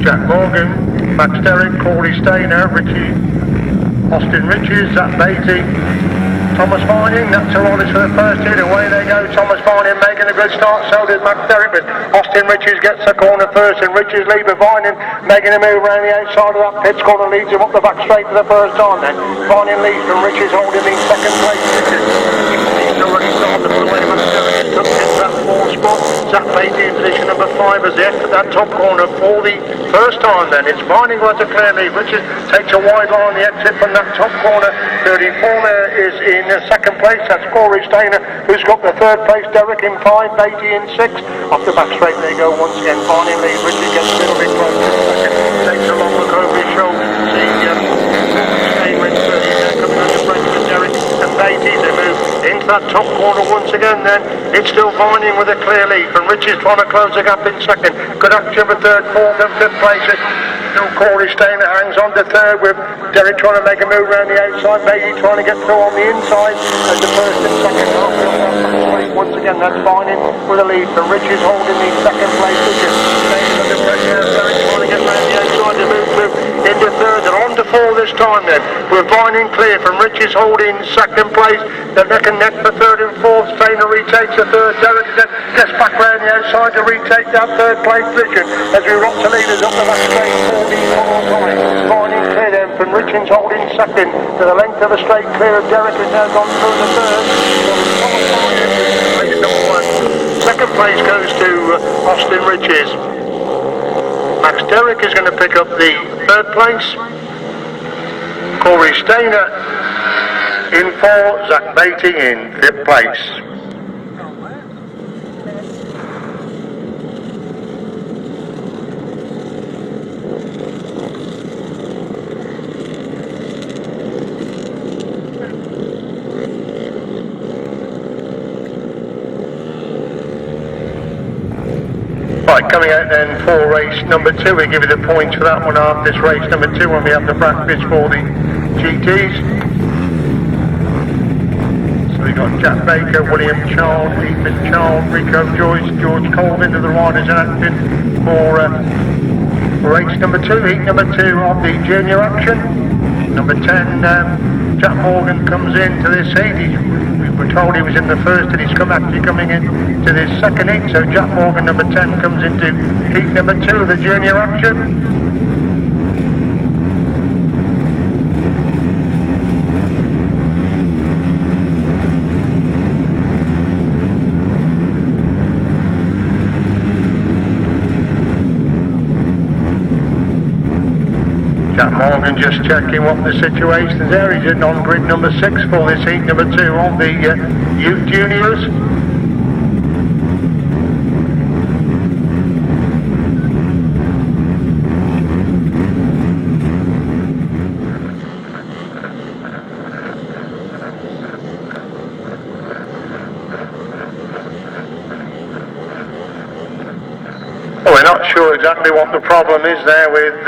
Jack Morgan, Max Derrick, Corey Stainer, Austin Riches, Zak Batey, Thomas Vining. That's all is for the first hit. Away they go. Thomas Vining making a good start. So did Max Derrick, but Austin Riches gets the corner first, and Riches lead with Vining making a move around the outside of that pitch corner, leads him up the back straight for the first time. Then Vining leads from Riches holding in second place. He's already started the way Max Derrick took into that fourth spot. Zak Batey in position number 5 as they exit that top corner for the first time. Then it's Vining who has a clear lead. Riches takes a wide line on the exit from that top corner. 34 there is in second place. That's Corey Stainer who's got the third place. Derrick in 5, Batey in 6. Off the back straight they go once again. Vining lead. Riches gets a little bit close to second. Takes a long look over his shoulder. See Stainer in 30 coming under pressure with Derrick and Batey. They move into that top corner once again. Then it's still Vining with a clear lead from Riches trying to close the gap in second. Good action for third, fourth and fifth places. Still Corey Stainer hangs on to third with Derrick trying to make a move around the outside. Batey trying to get through on the inside as the first and second half. Once again that's Vining with a lead from Riches holding the second place. Riches staying under pressure. Derrick trying to get around the outside to move into third. They're on to 4 this time then. With Vining clear from Riches holding second place. They're neck and neck for third and fourth. Stainer retakes the third. Derrick gets back round the outside to retake that third place position as we rock the leaders up the back straight. 14 more time. Vining clear then from Riches holding second to the length of the straight clear of Derrick who's now gone through the third. Place number 1. Second place goes to Austin Riches. Max Derrick is going to pick up the third place. Corey Stainer in 4, Zak Batey in 5th place. Right, coming out then for race number 2, we give you the points for that one after this race number 2 when we have the practice for the GTs. So we got Jack Baker, William Childe, Ethan Childe, Rico Joyce, George Colvin are the riders in action for race number 2, heat number 2 of the junior action. Number 10, Jack Morgan comes into this heat. We were told he was in the first and he's actually coming in to this second heat. So Jack Morgan, number 10, comes into heat number 2 of the junior action. Jack Morgan just checking what the situation is there. He's in on grid number 6 for this heat number 2 of the youth juniors. Well, we're not sure exactly what the problem is there with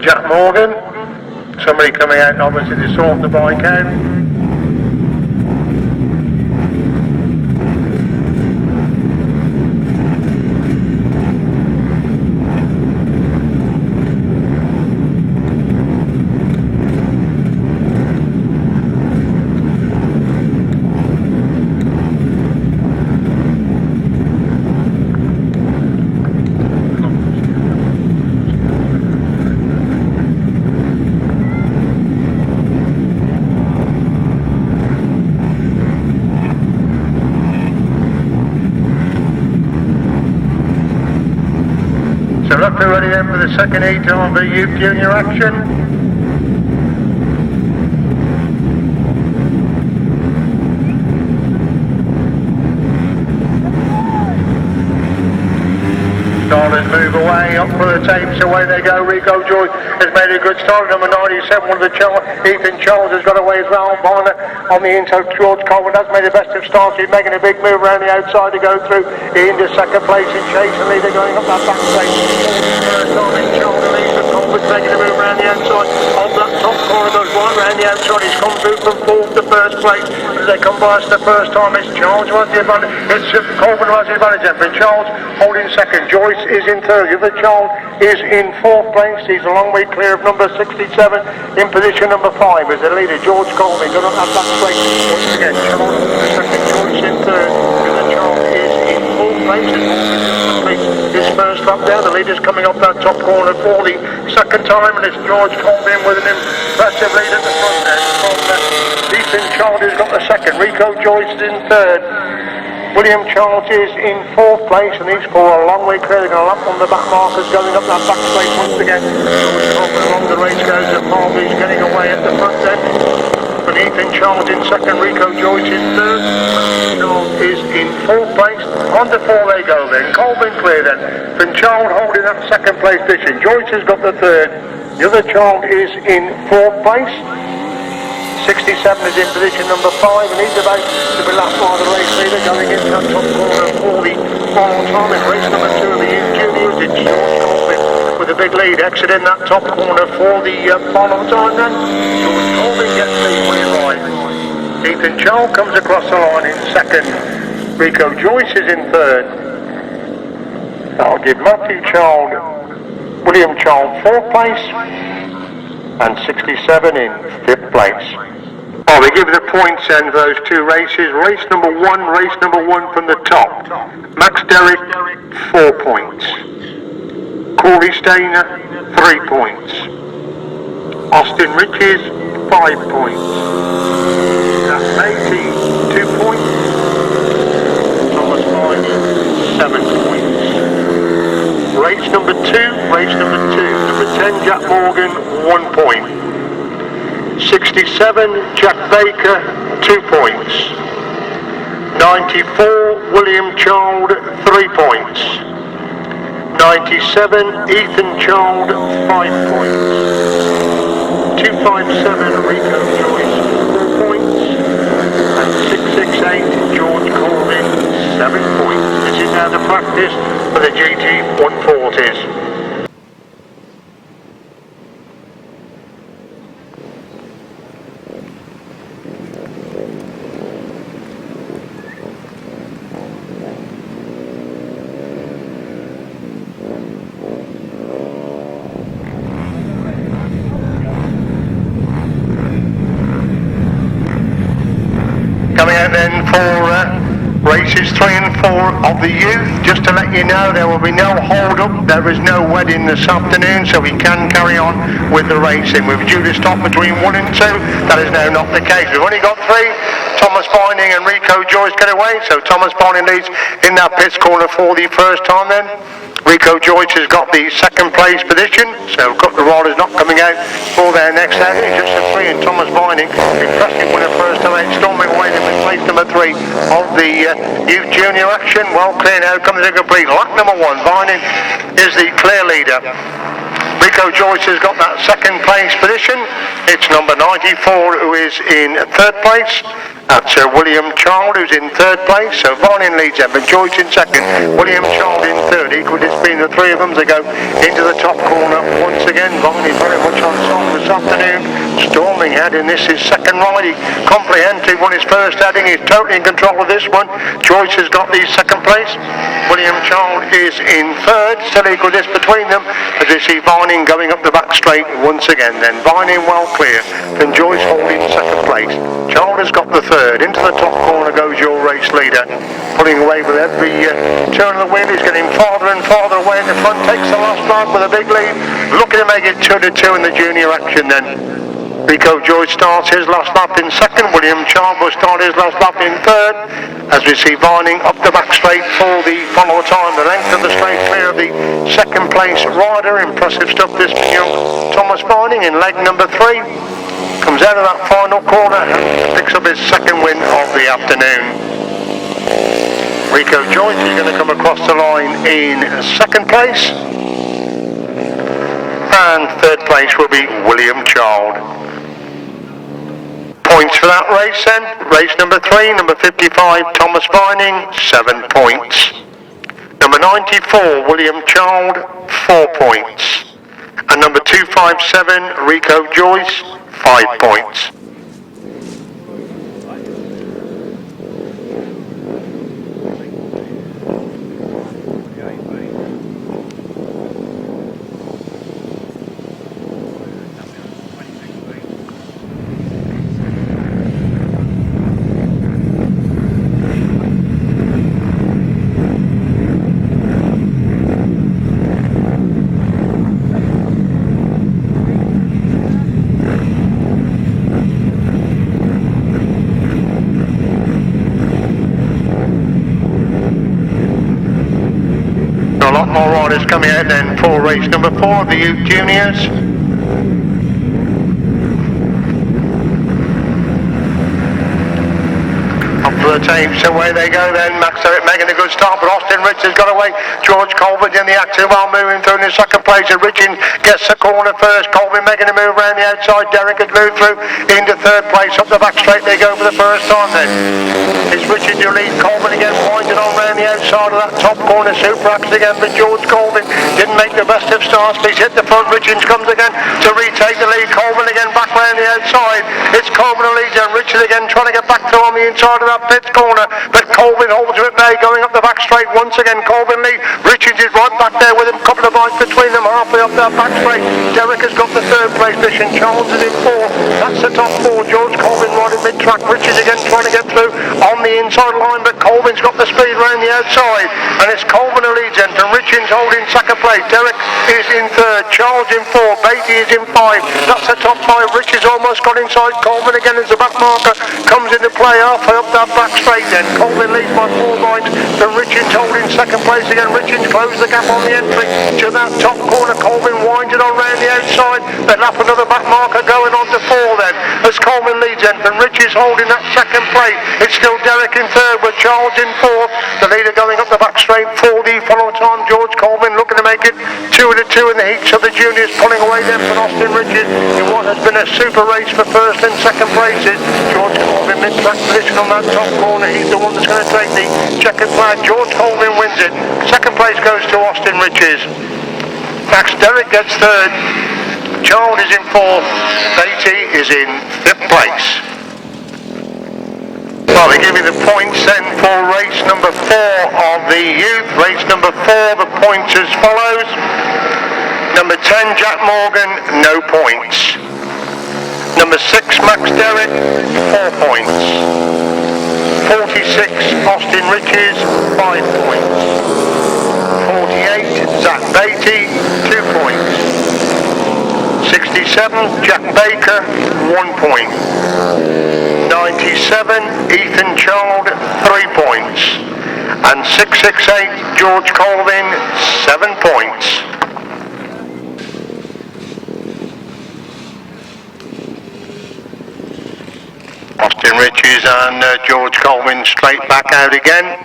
Jack Morgan. Somebody coming out obviously to sort the bike out. So roughly ready then for the second heat of the youth junior action. Starters move away, up for the tapes, away they go. Rico Joyce has made a good start. Number 97, one of the Ethan Childe has got away as well on the inside. George Colvin has made the best of starts. He's making a big move around the outside to go through into second place in chase and leader going up that back straight. First time in Childe leads the Colvin's making a move around the outside of that top corner, goes right around the outside. He's come through from fourth to first place. As they come by us the first time, it's Charles who has the advantage. It's Colvin who has the advantage. Ethan Childe holding second. Joyce is in third. Ethan Childe is in fourth place. He's a long way clear of number 67 in position number 5 as the leader, George Colvin. Going up that back straight once again. Childe second, Joyce in third. Ethan Childe is in fourth place. His first lap there. The leader's coming up that top corner for the second time, and it's George Colvin with an impressive lead at the front there. Ethan Childe has got the second. Rico Joyce is in third. William Childe is in fourth place, and these four are a long way clear. They're going to lap on the back markers, going up that back straight once again. George Colvin along the race goes, and Harvey's getting away at the front end. But Ethan Childe in second, Rico Joyce in third. Childe is in fourth place. On to four they go then. Colvin clear then. Ethan Childe holding that second place position. Joyce has got the third. The other Childe is in fourth place. 67 is in position number 5, and he's about to be last by the race leader going into that top corner for the final time in race number 2 of the youth juniors. It's George Colvin with a big lead exiting that top corner for the final time then. George Colvin gets the win right. Ethan Childe comes across the line in second. Rico Joyce is in third. I'll give Matthew Childe, William Childe 4th place, and 67 in 5th place. Well, we give the points then for those two races. Race number 1 from the top. Max Derrick, 4 points. Corey Stainer, 3 points. Austin Riches, 5 points. Zak Batey, 2 points. Thomas Fine, 7 points. Race number 2. Number 10, Jack Morgan, 1 point. 67, Jack Baker, 2 points. 94, William Childe, 3 points. 97, Ethan Childe, 5 points. 257, Rico Joyce, 4 points. And 668, George Colvin, 7 points. This is now the practice for the GT 140s. Coming out then for races 3 and 4 of the youth. Just to let you know, there will be no hold up, there is no wedding this afternoon, so we can carry on with the racing. We've due to stop between 1 and 2, that is now not the case. We've only got 3, Thomas Vining and Rico Joyce get away, so Thomas Vining leads in that pits corner for the first time then. Rico Joyce has got the second place position, so the riders not coming out for their next outing. Just a 3, and Thomas Vining, impressive winner first time out, storming away in place number 3 of the youth junior action. Well clear now, comes in complete. Lap number 1, Vining is the clear leader. Rico Joyce has got that second place position. It's number 94 who is in third place. That's William Childe who's in third place. So Vining leads Evan Joyce in second, William Childe in third. Equal between the 3 of them as they go into the top corner once again. Vining very much on song this afternoon, storming ahead in this his second ride. He comprehensively won his first outing. He's totally in control of this one. Joyce has got the second place. William Childe is in third. Still equal this between them as we see Vining going up the back straight once again. Then Vining well clear. Then Joyce holding second place. Childe has got the third. Into the top corner goes your race leader, pulling away with every turn of the wheel. He's getting farther and farther away in the front, takes the last lap with a big lead, looking to make it 2 to 2 in the junior action then. Rico Joyce starts his last lap in second, William Childe will start his last lap in third, as we see Vining up the back straight for the follow time. The length of the straight clear of the second place rider, impressive stuff this young Thomas Vining in leg number 3. Comes out of that final corner and picks up his second win of the afternoon. Rico Joyce is going to come across the line in second place, and third place will be William Childe. Points for that race then. Race number 3, number 55, Thomas Vining, 7 points. Number 94, William Childe, 4 points. And number 257, Rico Joyce, 5 points. A lot more riders coming out then for race number 4 of the Youth Juniors. Up to the tapes, away they go then. Max Derrick making a good start, but Austin Richards got away. George Colvin in the action while moving through in the second place. Richards gets the corner first. Colvin making a move around the outside. Derrick has moved through into third place. Up the back straight they go for the first time then. It's Richards who leads. Colvin again pointed on round the outside of that top corner. Super action again for George Colvin. Didn't make the best of starts, but he's hit the front. Richards comes again to retake the lead. Colvin again back round the outside. It's Colvin who leads and Richards again trying to get back through on the inside of that pit corner, but Colvin holds it there going up the back straight once again. Colvin lead. Richards is right back there with him, a couple of bites between them halfway up that back straight. Derrick has got the third place position. Childe is in 4. That's the top 4. George Colvin riding mid-track. Richards again trying to get through on the inside line, but Colvin's got the speed round the outside, and it's Colvin who leads then, and Richards holding second place. Derrick is in 3rd. Childe in 4. Batey is in 5. That's the top 5. Richards almost got inside Colvin again as the back marker comes into play halfway up that back straight then. Colvin leads by 4 points, but Richards holding second place again. Richards closed the gap on the entry to that top corner. Colvin winds it on round the outside. They'll have another back marker going on to 4 then, as Colvin leads then, and Richards holding that second place. It's still Derrick in 3rd with Childe in 4th. The leader going up the back straight for the follow time. George Colvin looking to make it 2 to 2 in the heats of the juniors, pulling away then from Austin Richards in what has been a super race for first and second places. George Colvin mid-track position on that top corner. He's the one that's going to take the checkered flag. George Colvin wins it. Second place goes to Austin Richards. Max Derrick gets 3rd. Childe is in 4th. Batey is in 5th place. Well, they give you the points then for race number 4 of the youth. Race number 4, the points as follows. Number 10, Jack Morgan, no points. Number 6, Max Derrick, 4 points. 46, Austin Richards, 5 points. 48, Zak Batey, 2 points. 67, Jack Baker, 1 point. 97, Ethan Childe, 3 points. And 668, George Colvin, 7 points. Austin Richards and George Colvin straight back out again.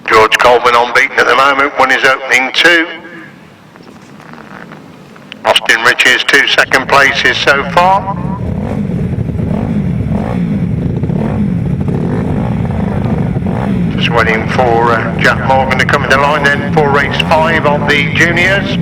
George Colvin unbeaten at the moment, won his opening 2. Austin Richards 2 second places so far. Just waiting for Jack Morgan to come in the line then for race 5 of the juniors.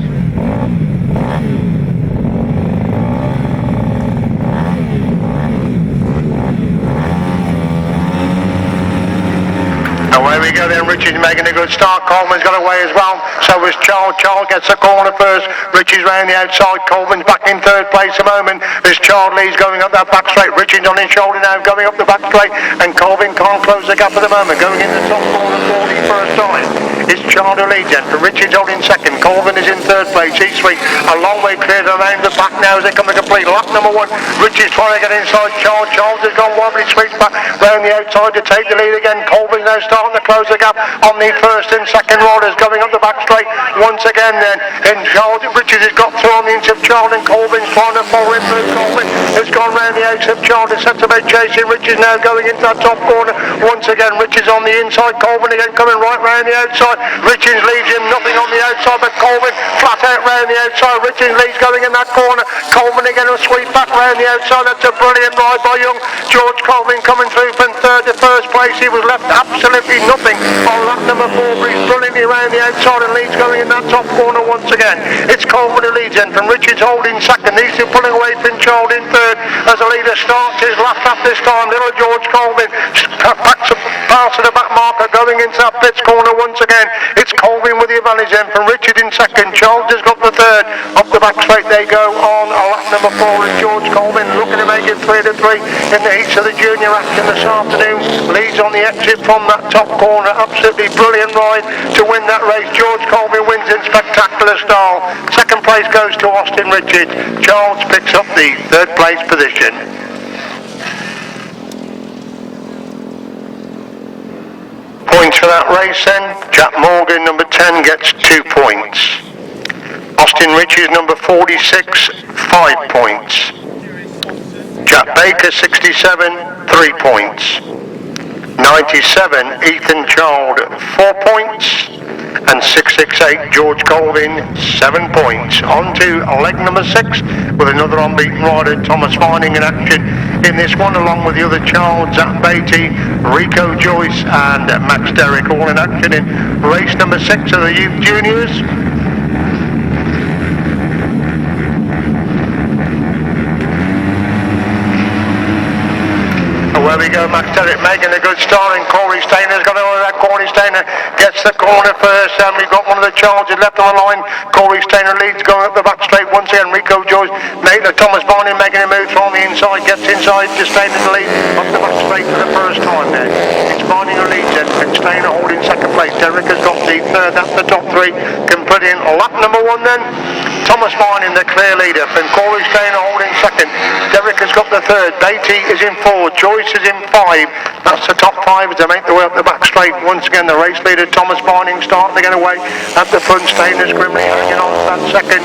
Away we go then, Richards making a good start. Colvin's got away as well, so was Childe. Childe gets the corner first. Richards round the outside. Colvin's back in 3rd place a moment. As Childe leads going up that back straight. Richards on his shoulder now going up the back straight, and Colvin can't close the gap at the moment. Going in the top corner for the first time. It's Childe who leads then. Richards holding 2nd. Colvin is in 3rd place. He's 3. A long way clear around the back now as they come to complete lap number 1. Richards trying to get inside Childe. Childe has gone wobbly, sweeps back round the outside to take the lead again. Colvin now starting to close the gap on the 1st and 2nd riders going up the back straight once again then. And Childe, Richards has got through on the inside of Childe, and Colvin's trying to follow him through. Colvin has gone round the outside of Childe and set about chasing. Richards now going into that top corner once again. Richards on the inside. Colvin again coming right round the outside. Richards leaves him nothing on the outside, but Colvin flat out round the outside. Richards leads going in that corner. Colvin again will sweep back round the outside. That's a brilliant ride by young George Colvin coming through from third to first place. He was left absolutely nothing on lap number 4, but he's brilliantly around the outside and leads going in that top corner once again. It's Colvin who leads in from Richards holding second. These two pulling away from Childe in third as the leader starts his last lap this time. Little George Colvin packs a pass to the back marker going into that pits corner once again. It's Colvin with the advantage in from Richard in second. Childe has got the third. Up the back straight they go on lap number 4 is George Colvin looking to make it 3 to 3 in the heats of the junior action this afternoon. Leads on the exit from that top corner. Absolutely brilliant ride to win that race. George Colvin wins in spectacular style. Second place goes to Austin Richards. Charles picks up the third place position. Points for that race then. Jack Morgan number 10 gets 2 points. Austin Richards number 46 5 points. Jack Baker 67 3 points. 97 Ethan Childe 4 points. And 668 George Colvin 7 points. On to leg number 6 with another unbeaten rider, Thomas Vining in action in this one, along with the other Childe, Zak Batey, Rico Joyce and Max Derrick all in action in race number 6 of the youth juniors. Where we go, Max Derrick making a good start, and Corey Stainer's got over that. Corey Stainer gets the corner first, and we've got one of the Chargers left on the line. Corey Stainer leads going up the back straight once again. Rico Joyce, Thomas Vining making a move from the inside, gets inside to Stainer to lead up the back straight for the first time there. It's Vining who leads it, and Stainer holding second place. Derrick has got the third, that's the top 3. Can put in lap number 1 then. Thomas Vining the clear leader, and Corey Stainer holding second. Derrick has got the third. Batey is in 4. Joyce is in 5. That's the top 5 as they make their way up the back straight. Once again, the race leader Thomas Vining starting to get away at the front. Stainer's grimly hanging on to that second.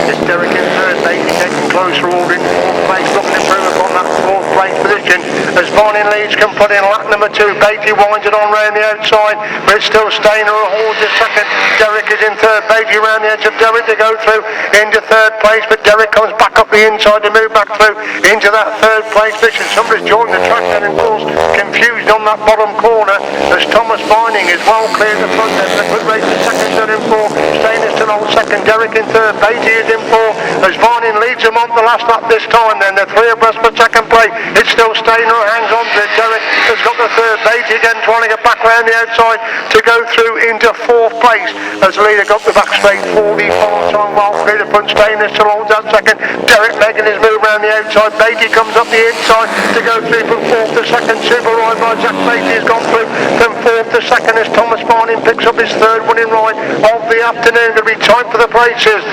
It's Derrick in third. Batey getting closer, all in 4th place, looking to improve upon that 4th place position as Vining leads can put in lap number 2. Batey winds it on round the outside, but it's still Stainer who holds the second. Derrick is in third. Batey round the edge of Derrick to go through into 3rd place, but Derrick comes back up the inside to move back through into that 3rd place position. Somebody's joined the track then, and of course confused on that bottom corner as Thomas Vining is well clear the front end. A good race to second, third and 4. Stainer still on second. Derrick in third. Batey is in 4 as Vining leads them on the last lap this time. Then the 3 abreast for second place. It's still Stainer who hangs on to it. Derrick has got the third. Batey again trying to get back round the outside to go through into 4th place as the leader got the back straight for the far time while clear the front. Stainer still holds that second. Derrick making his move round the outside. Batey comes up the inside to go through from 4th to second. Super ride by Zak Batey has gone through from 4th to second as Thomas Vining picks up his 3rd winning ride of the afternoon. It'll be time for the places.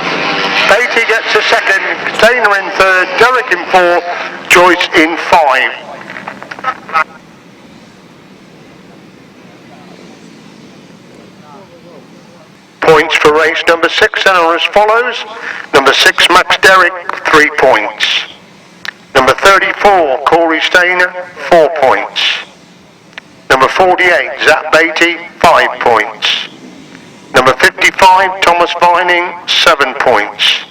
Batey gets a second, Stainer in 3rd, Derrick in 4th, Joyce in 5. Points for race number 6 are as follows. Number 6 Max Derrick 3 points. Number 34 Corey Stainer 4 points. Number 48 Zak Batey 5 points. Number 55 Thomas Vining 7 points.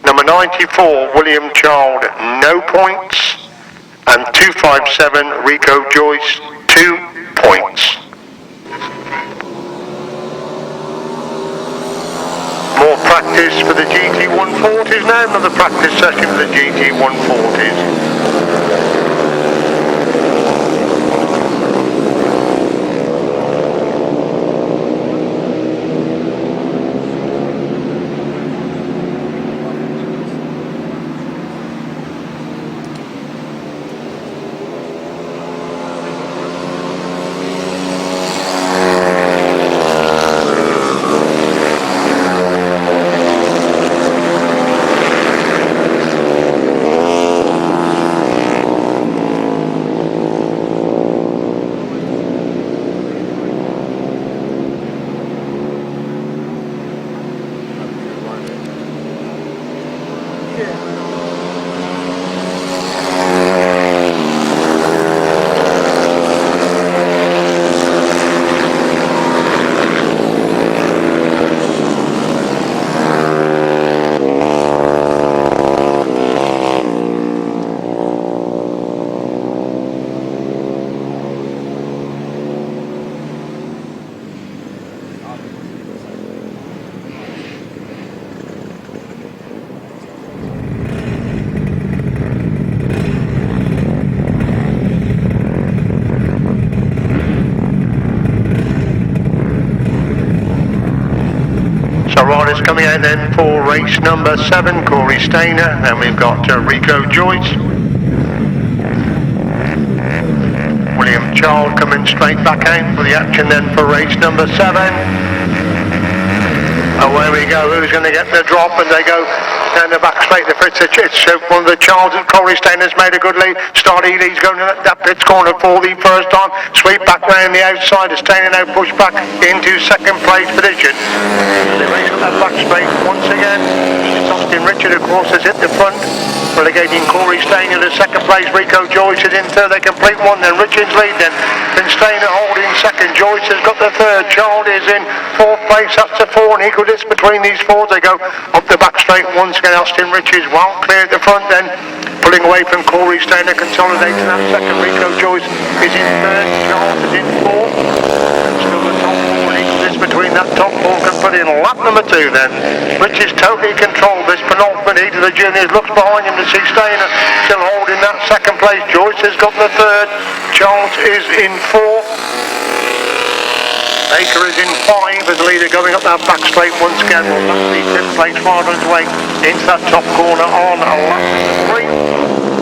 Number 94 William Childe no points. And 257 Rico Joyce 2 points. More practice for the GT140s now, another practice session for the GT140s. coming out then for race number 7, Corey Stainer. Then we've got Rico Joyce. Ethan Childe coming straight back out for the action then for race number 7. Away we go, who's going to get the drop, and they go down the back straight. It's one of the Childes and Corey Stainer's made a good lead. Started, he's going to that pit corner for the first time. Sweep back round the outside, Stainer now pushed back into second place position. They race up that back straight once again. Austin Richard, of course, is at the front, relegating Corey Stainer to second place. Rico Joyce is in third, they complete one, then Richard's lead, then Stainer holding second. Joyce has got the third. Childe is in fourth place, up to 4, and equal distance between these fours. They go up the back straight once again. Austin Richards well clear at the front, then pulling away from Corey Stainer, consolidating that second. Rico Joyce is in third, Childe is in fourth. Still the top 4, and equal distance between that top 4 can put in lap number 2 then. Richards totally controlled this penultimate heat of the juniors, looks behind him to see Stainer still holding that second place. Joyce has got the third, Childe is in fourth. Baker is in 5 as the leader going up that back straight once again. Well, that's the 5th place far on his way into that top corner on lap 3.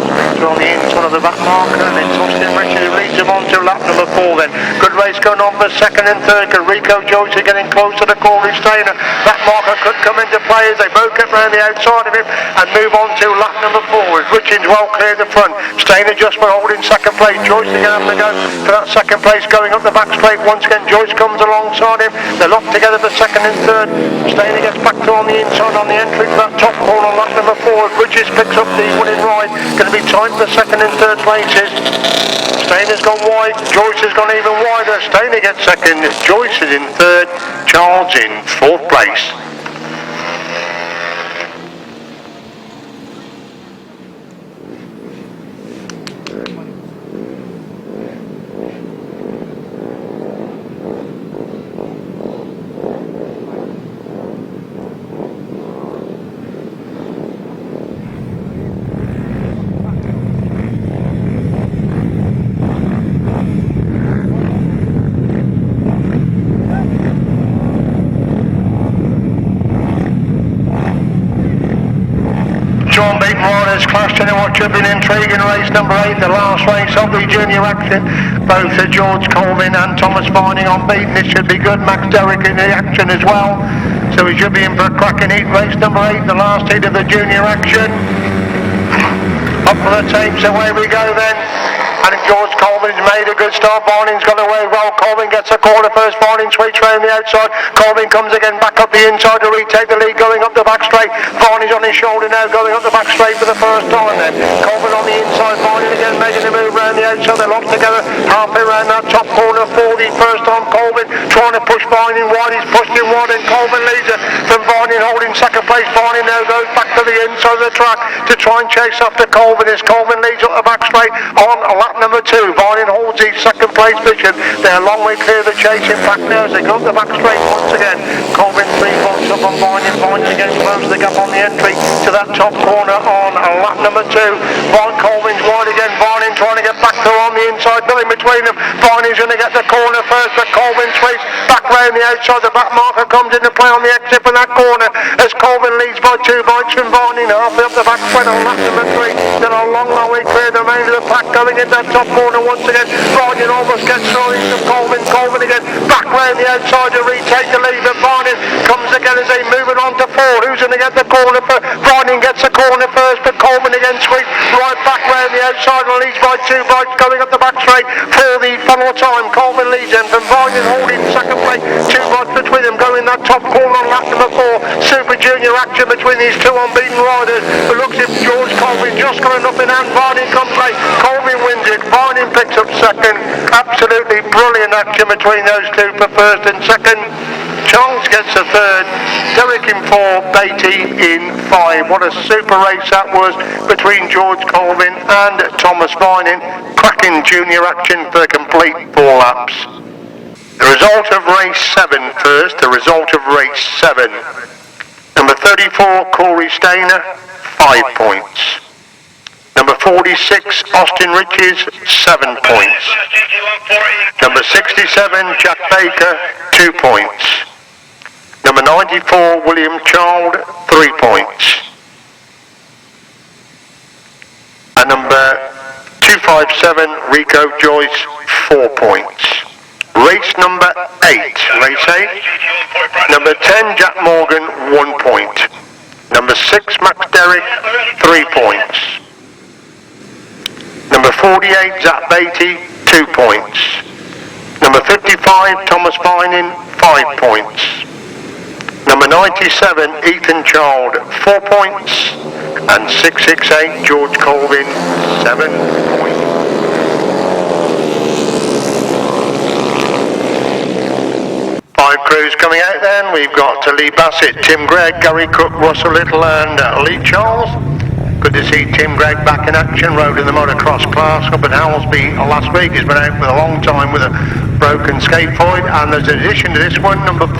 On the inside of the back marker, and it's Austin Richard who leads him on to lap number 4 then. Good race going on for second and third, because Rico Joyce is getting closer to Corey Stainer. That marker could come into play as they both get round the outside of him and move on to lap number 4 as Richards well clear the front. Stainer just for holding second place. Joyce is going to have to go for that second place going up the back straight once again. Joyce comes alongside him, they're locked together for second and third. Stainer gets back to on the inside on the entry to that top corner on lap number 4 as Richards picks up the winning ride. Going to be tight for second and third places. Stainer's gone wide, Joyce has gone even wider. Stainer gets second, Joyce is in third, Childe's in fourth place. Riders clashed in what should be an intriguing race number 8, the last race of the junior action. Both George Colvin and Thomas Vining on beat. This should be good. Max Derrick in the action as well, so we should be in for a cracking heat. Race number 8, the last heat of the junior action. Up for the tapes, away we go then. And George Colvin's made a good start. Vining's got away well. Colvin gets a corner first. Vining sweeps round the outside. Colvin comes again back up the inside to retake the lead, going up the back straight. Vining's on his shoulder now, going up the back straight for the first time then. Colvin on the inside. Vining again making a move round the outside. They're locked together halfway round that top corner for the first time. Colvin trying to push Vining wide. He's pushed him wide, and Colvin leads it from Vining holding second place. Vining now goes back to the inside of the track to try and chase after Colvin as Colvin leads up the back straight on lap number 2. Vining holds his second place position. They're a long way clear of the chasing back now as they go up the back straight once again. Colvin 3 points up on Vining. Vining again closes the gap on the entry to that top corner on lap number 2. Colvin's wide again. Vining trying to get back to on the inside, filling between them. Vining's going to get the corner first, but Colvin sweeps back round the outside. The back marker comes into play on the exit from that corner as Colvin leads by 2 bikes from Vining halfway up the back straight on lap number 3. Then a long way clear the remainder of the pack going in that top corner once again. Vining almost gets through into Colvin. Colvin again back round the outside to retake the lead, but Vining comes again as they move it on to 4. Who's going to get the corner first? Vining gets the corner first, but Colvin again sweeps right back round the outside and leads by 2 bikes going up the back straight for the final time. Colvin leads them from Vining holding second place. 2 bikes between them going that top corner on lap number 4. Super junior action between these 2 unbeaten riders. It looks if George Colvin just coming up in hand. Vining comes late. Colvin wins it. Vining picks up second. Absolutely brilliant action between those 2 for first and second. Childe gets a third, Derrick in 4, Batey in 5. What a super race that was between George Colvin and Thomas Vining. Cracking junior action for a complete 4 laps. The result of race 7 first, the result of race 7. Number 34, Corey Stainer, 5 points. Number 46, Austin Richards, 7 points. Number 67, Zak Batey, 2 points. Number Number 94, William Childe, 3 points. And number 257, Rico Joyce, 4 points. Race number 8, race 8. Number 10, Jack Morgan, 1 point. Number 6, Max Derrick, 3 points. Number 48, Zak Batey, 2 points. Number 55, Thomas Vining, 5 points. Number 97, Ethan Childe, 4 points. And 668, George Colvin, 7 points. Five crews coming out then. We've got Lee Bassett, Tim Gregg, Gary Cook, Russell Little and Lee Charles. Good to see Tim Gregg back in action, rode in the motocross class up at Howlsby last week. He's been out for a long time with a broken scaphoid. And there's an addition to this one, number 4,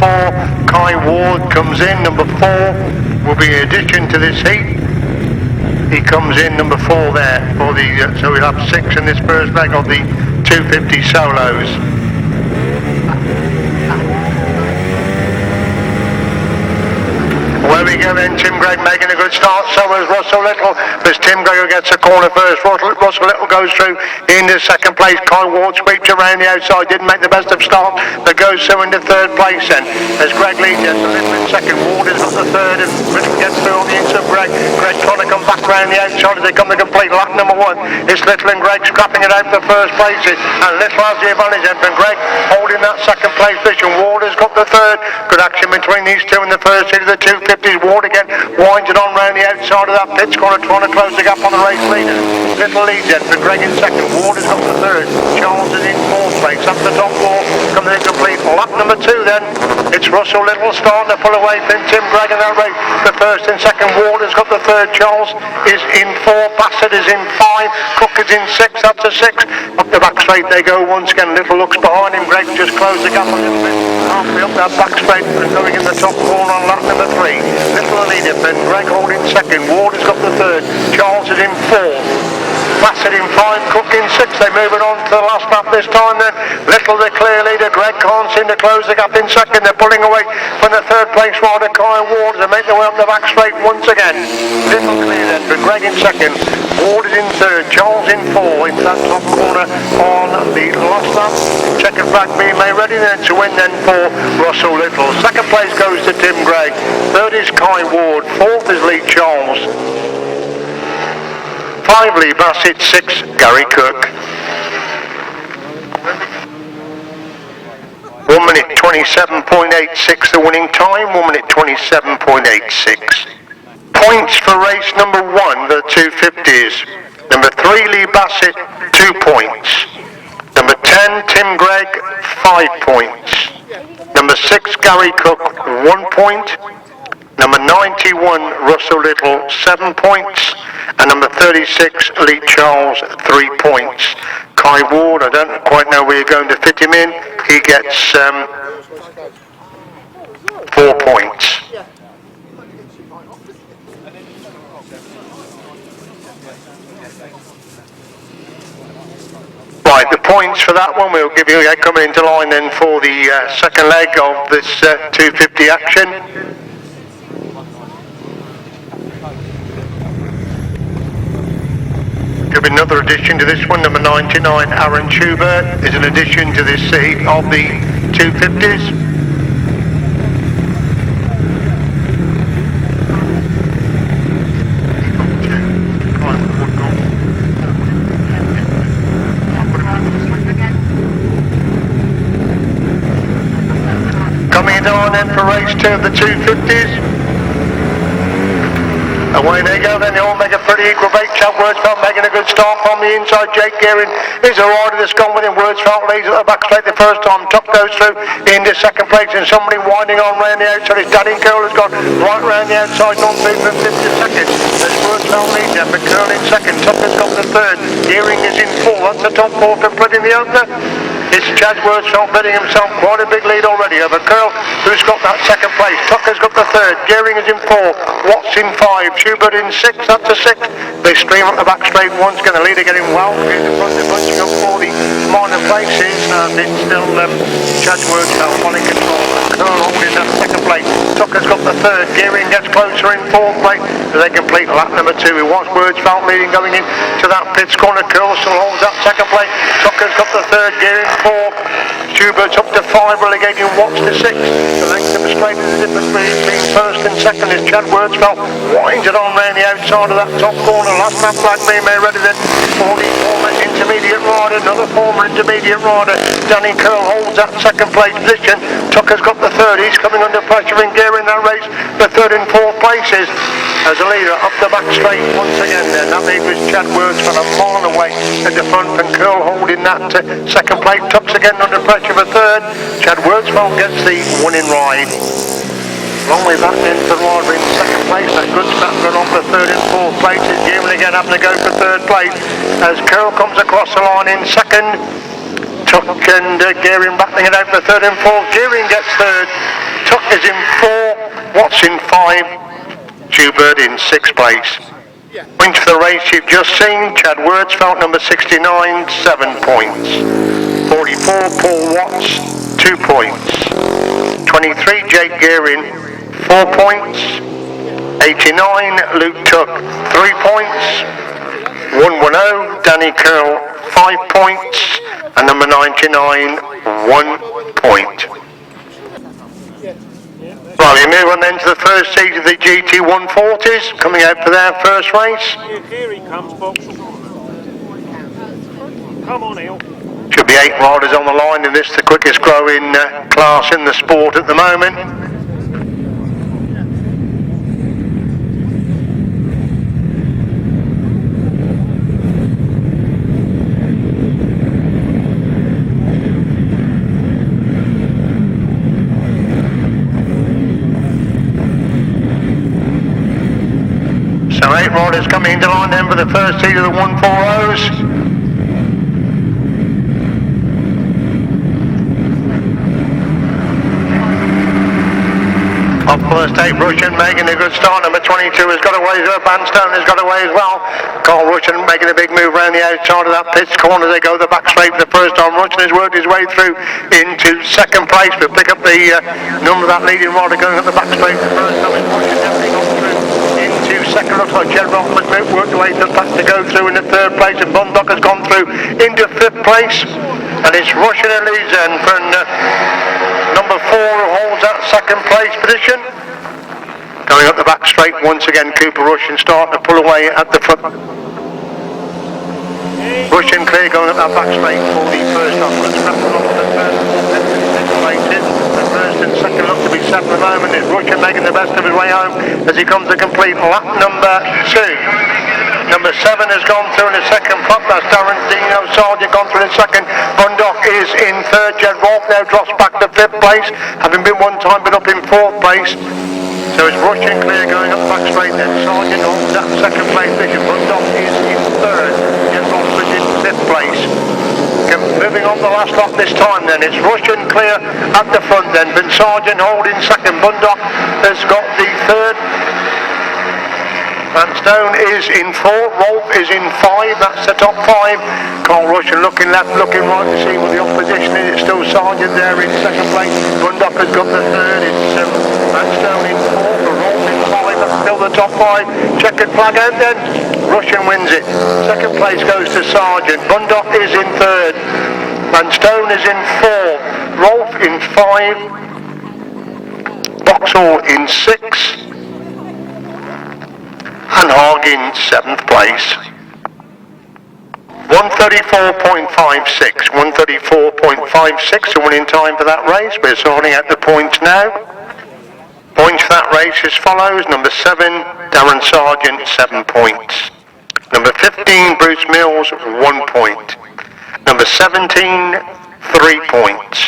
Kai Ward comes in. Number 4 will be an addition to this heat. He comes in number 4 there for the, so we'll have 6 in this first leg of the 250 solos. Where we go then, Tim Gregg making a good start, so is Russell Little. There's Tim Gregg who gets a corner first. Russell Little goes through into second place. Kai Ward sweeps around the outside, didn't make the best of start, but goes through into third place then. As Gregg leads gets a little in second, Ward has got the third, and Little gets through on the inside of Gregg. Gregg trying to come back around the outside as they come to complete lap number 1. It's Little and Gregg scrapping it out for first places, and Little has the advantage then from Gregg holding that second place position. Ward has got the third. Good action between these two in the first heat of the 250. Ward again winds it on round the outside of that pits corner, trying to close the gap on the race leader. Little leads then for Gregg in second. Ward has got the third. Charles is in fourth place. Up the top 4 coming in complete. Lap number 2 then. It's Russell Little starting to pull away from Tim Gregg in that race. The first and second. Ward has got the third. Charles is in 4. Bassett is in 5. Cook is in 6. Up to 6. Up the back straight they go once again. Little looks behind him. Gregg just closed the gap a little bit. Halfway up that back straight and going in the top corner on lap number 3. Little leader, then Gregg holding second. Ward has got the third. Charles is in 4. Bassett in 5. Cook in 6. They're moving on to the last lap this time then. Little the clear leader. Gregg can't seem to close the gap in second. They're pulling away from the third place rider Kai Ward. They make their way up the back straight once again. Little clear then, but Gregg in second. Ward is in third. Charles in 4 into that top corner on the last lap. Checkered flag being made ready then to win then for Russell Little. Second place goes to Tim Gregg. Third is Kai Ward. Fourth is Lee Charles. 5 Lee Bassett. 6 Gary Cook. 1 minute 27.86 the winning time. 1 minute 27.86. Points for race number 1, the 250s. Number 3 Lee Bassett, 2 points. Number 10 Tim Gregg, 5 points. Number 6 Gary Cook, 1 point. Number 91 Russell Little, 7 points. And number 36 Lee Charles, 3 points. Kai Ward, I don't quite know where you're going to fit him in. He gets 4 points. Right, the points for that one we'll give you coming into line then for the second leg of this 250 action. Give another addition to this one. Number 99 Aaron Schubert is an addition to this heat of the 250s. Coming into line then for race 2 of the 250s. Away they go then, they all make a pretty equal break. Chad Wordsfelt making a good start from the inside. Jake Gearing is a rider that's gone with him. Wordsfelt leads at the back straight the first time. Top goes through into second place and somebody winding on round the outside. It's Danny Curl has gone right round the outside, not through for 52nd. There's Wordsfelt leads then, but Curl in second. Top has got the third. Gearing is in 4. That's the top 4 complete in the opener. It's Chad Wordsfelt betting himself quite a big lead already over Curl, who's got that second place. Tucker's got the third. Gearing is in 4. Watts in 5. Schubert in 6. That's a 6. They stream up the back straight once. Going to leader getting well in the front. They're bunching up for the minor places, and it's still Chad Wordsfelt on in control. Curl holding that second place. Tucker's got the third. Gearing gets closer in fourth place as they complete lap number 2. It was Wordsfeld leading going in to that pits corner. Curl still holds that second place. Tucker's got the third. Gearing fourth. Schubert's up to 5, relegating Watts to 6. The length of the straight is the difference between first and second as Chad Wordsfeld winds it on round the outside of that top corner. Last lap flag being made ready then. Former intermediate rider, another former intermediate rider. Danny Curl holds that second place position. Tucker's got the third. He's coming under pressure in gearing that race. The third and fourth places as a leader up the back straight once again. Then that lead was Chad Wordsfeld a mile away at the front, and Curl holding that second place. Tucker's again under pressure for third. Chad Wordsfeld gets the winning ride. Long way back then for rider in second place. That good snap run off the third and fourth places. Gearing again having to go for third place as Curl comes across the line in second. Tuck and Gearing battling it out for third and fourth. Gearing gets third. Tuck is in 4. Watts in 5. Schubert in 6th place. Points for the race you've just seen. Chad Wordsfeld number 69, 7 points. 44 Paul Watts, 2 points. 23 Jake Gearing, 4 points. 89 Luke Tuck, 3 points. 110 Danny Curl, 5 points. And number 99, 1 point. Well, we move on then to the first seat of the GT 140s, coming out for their first race. Here he comes, Box. Come on, Hill. Should be 8 riders on the line, and this is the quickest growing class in the sport at the moment. So 8 riders coming into line then for the first seat of the 140s. Up first 8, Russian making a good start. Number 22 has got away. Bandstone has got away as well. Carl Russian making a big move around the outside of that pits corner. They go the back straight for the first time. Russian has worked his way through into second place, but pick up the number of that leading rider going up the back straight for the first time. Russian definitely gone through into second. Looks like Jed Rockman's worked away to the back to go through in the third place, and Bundock has gone through into 5th place. And it's Russian and leads then from number 4 who holds that second place position. Going up the back straight once again, Cooper Russian starting to pull away at the front. Russian clear going up that back straight for the first off. Let's wrap it off the places. The first and second look to be set at the moment. Is Russian making the best of his way home as he comes to complete lap number 2. Number 7 has gone through in the second pop. That's Darren Dino Sargent gone through in the second. Bundock is in 3rd. Jed Rolfe now drops back to 5th place, having been one time but up in 4th place. So it's Russian clear going up back straight then. Sargent holds that second place position. Bundock is in 3rd. Jed Rolfe is in 5th place. Moving on the last lap this time then. It's Russian clear at the front then. But Sargent holding second. Bundock has got the 3rd. Bandstone is in 4, Rolfe is in 5, that's the top 5. Carl Russian looking left, looking right to see what the opposition is. It's still Sargent there in second place. Bundock has got the 3rd, it's Bandstone in 4th, Rolfe in 5, that's still the top 5. Checkered flag out then, Russian wins it. Second place goes to Sargent, Bundock is in 3rd, Bandstone is in 4th, Rolfe in 5, Vauxhall in 6. And Hogg in 7th place. 134.56. 134.56 a winning time for that race. We're sorting out the points now. Points for that race as follows. Number 7, Darren Sargent, 7 points. Number 15, Bruce Mills, 1 point. Number 17, 3 points.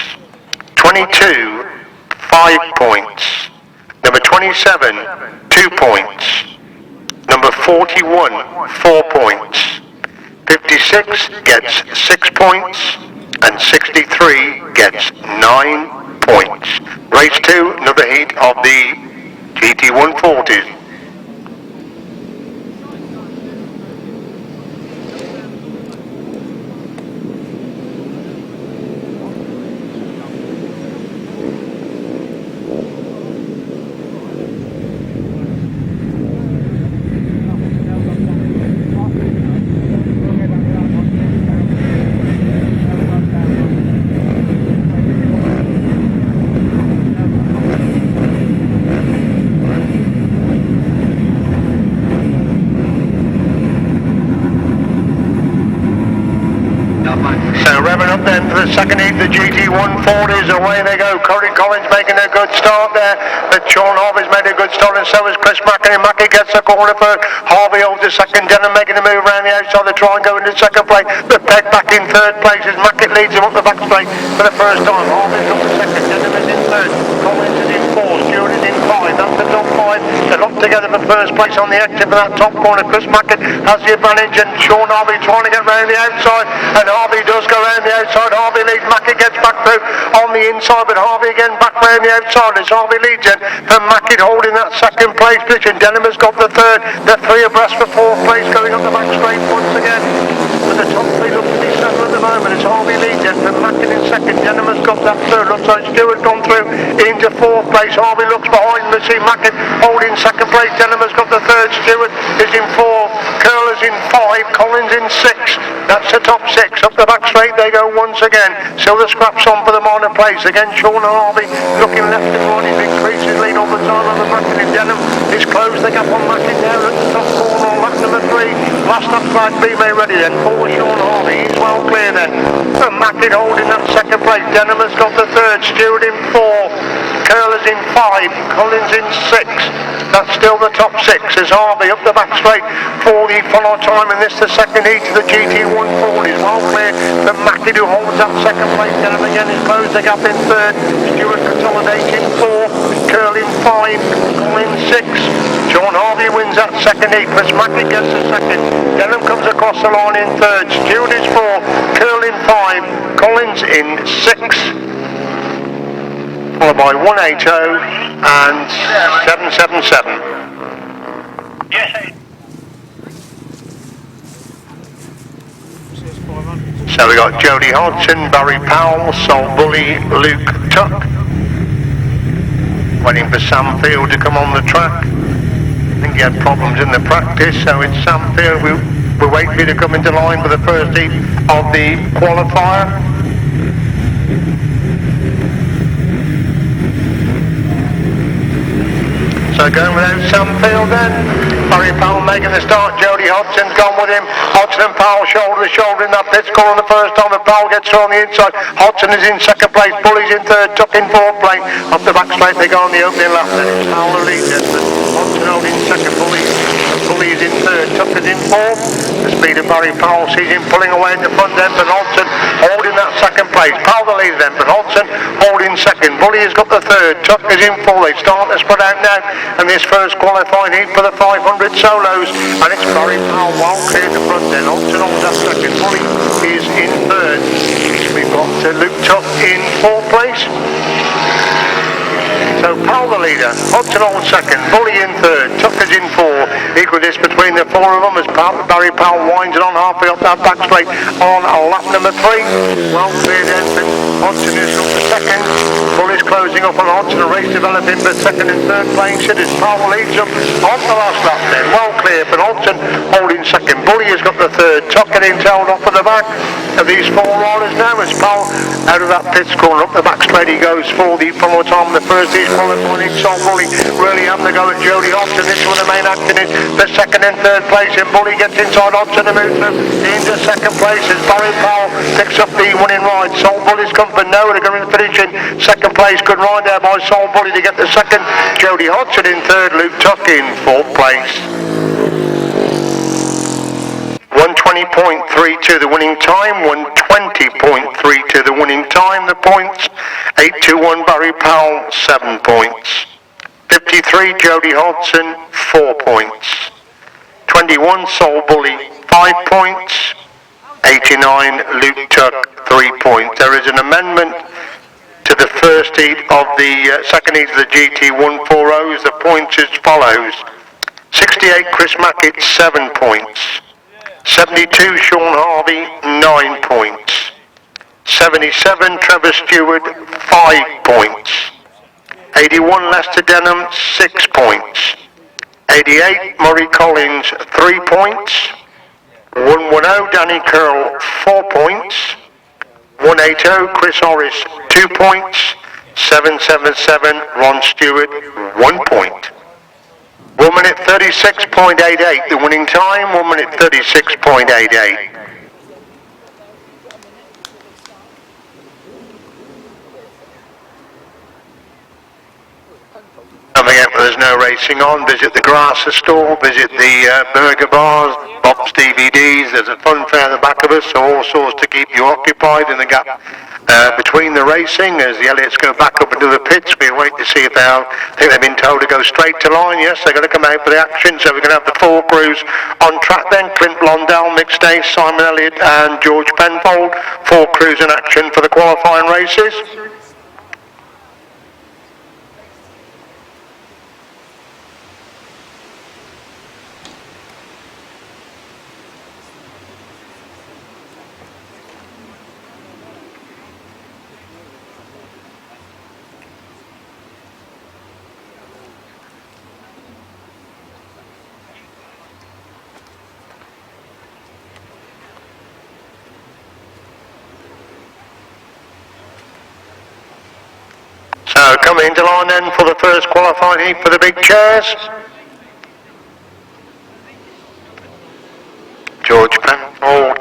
22, 5 points. Number 27, 2 points. Number 41, 4 points. 56 gets 6 points. And 63 gets 9 points. Race 2, another heat of the GT 140s. So revving up then for the second heat, the GT140s, away they go. Corey Collins making a good start there, but Sean Harvey's made a good start, and so is Chris Mackey. Mackey gets the corner for Harvey holds the second, Denham making a move around the outside to try and go into second place, but Peg back in third place as Mackey leads him up the back straight for the first time. Harvey's up the second, Denham is in third, Collins is in fourth, Stewart is in five, that's the top five. They're locked together for first place on the exit for that top corner. Chris Mackey has the advantage, and Sean Harvey trying to get round the outside, and Harvey does go round the outside. Harvey leads, Mackey gets back through on the inside, but Harvey again back round the outside as Harvey leads in for Mackey holding that second place position. Denham has got the third, the three abreast for fourth place going up the back straight once again. But the top three look to be settled at the moment as Harvey leads in for Mackey in second. Denham has got that third, looks like Stewart gone through into fourth place. Harvey looks behind him to see Mackey holding second place. Denham has got the third, Stewart is in four, Curler's in five, Collins in six. That's the top six. Up the back straight they go once again. Still the scraps on for the minor place. Again Sean Harvey looking left and right. He's increased his lead all the time over Mackey. Denham is closed the gap on Mackey there at the top corner on lap number 3. Last lap slide B May ready then. Forward Sean Harvey. He's well clear then. And Mackey holding that second place. Denham has got the third. Stewart in 4. Curler's in 5. Collins in 6. That's still the top 6 as Harvey up the back straight for the follow time, and this the second heat of the GT140 is well clear from Mackey who holds that second place. Denham again is closed the gap in third. Stewart consolidates in 4. Curl in 5. Collins 6. Sean Harvey wins that second heat. Chris Mackey gets the second. Denham comes across the line in third. Stewart is 4. Curl in 5. Collins in 6. Followed by 180 and 777. Yes. So we got Jody Hodgson, Barry Powell, Sol Bully, Luke Tuck. Waiting for Sam Field to come on the track. I think he had problems in the practice, so it's Sam Field. We wait for you to come into line for the first heat of the qualifier. So going without Sam Field then. Barry Powell making the start. Jody Hodgson's gone with him. Hodgson and Powell shoulder to shoulder in that pit score on the first time, but Powell gets through on the inside. Hodgson is in second place. Bully's in third. Tuck in fourth place. Up the back straight they go on the opening lap. Then it's Powell who leads it. Hodgson holding second. Bully is in third. Tuck is in fourth. The speed of Barry Powell sees him pulling away in the front end, but Hodgson holding that second place. Powell the leader then, but Hodgson holding second. Bully has got the third. Tuck is in fourth. They start to spread out now. And this first qualifying heat for the 500 solos, and it's Barry Powell well clear the front then. Hodgson holds that second. Bully is in third. We've got Luke Tuck in fourth place. So Powell the leader, Hodgson holds second, Bully in third, Tuck is in 4. Equal this between the 4 of them as Barry Powell winds it on halfway up that back straight on lap number 3. Well cleared then. Hodgson is up to second. Bully's closing up on Hodgson. A race developing for second and third placing as Powell leads up on the last lap then. Well clear, but Hodgson holding second. Bully has got the third. Tuck getting tailed off at the back of these 4 riders now as Powell out of that pit corner up the back straight he goes for the follow time. The first he's qualifying. Sol Bully really having to go at Jody Hodgson. This is where the main action is. The second and third place, and Bully gets inside Hodgson to move through into second place as Barry Powell picks up the winning ride. Sol Bully's come for no, they're going to finish in second place. Good ride there by Sol Bully to get the second. Jody Hodgson in third, Luke Tuck in fourth place. 120.32 the winning time, 120.32 the winning time, the points, 821 Barry Powell, 7 points. 53 Jody Hodgson, 4 points. 21 Sol Bully, 5 points. 89 Luke Tuck, 3 points. There is an amendment to the first heat of the second heat of the GT140s. The points as follows: 68 Chris Mackett, 7 points. 72 Sean Harvey, 9 points. 77 Trevor Stewart, 5 points. 81 Lester Denham, 6 points. 88 Murray Collins, 3 points. 110 Danny Curl, 4 points. 180 Chris Horris, 2 points. 777 Ron Stewart, 1 point. 1 minute 36.88 the winning time, 1 minute 36.88. Coming up, there's no racing on. Visit the Grasser store, visit the burger bars, Bob's DVDs. There's a fun fair at the back of us, so all sorts to keep you occupied in the gap between the racing. As the Elliots go back up into the pits, we wait to see if I think they've been told to go straight to line. Yes, they're going to come out for the action, so we're going to have the 4 crews on track then. Clint Blondell, Mixed Ace, Simon Elliott and George Penfold. 4 crews in action for the qualifying races. So coming into line then for the first qualifying heat for the big chairs. George Penfold,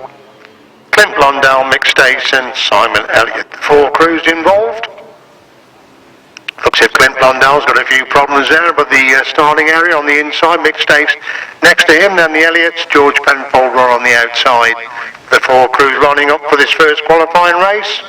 Clint Blondell, Mixed Ace and Simon Elliott. 4 crews involved. Looks as if Clint Blondell's got a few problems there, but the starting area on the inside, Mixed Ace next to him, then the Elliots, George Penfold are on the outside. The 4 crews running up for this first qualifying race.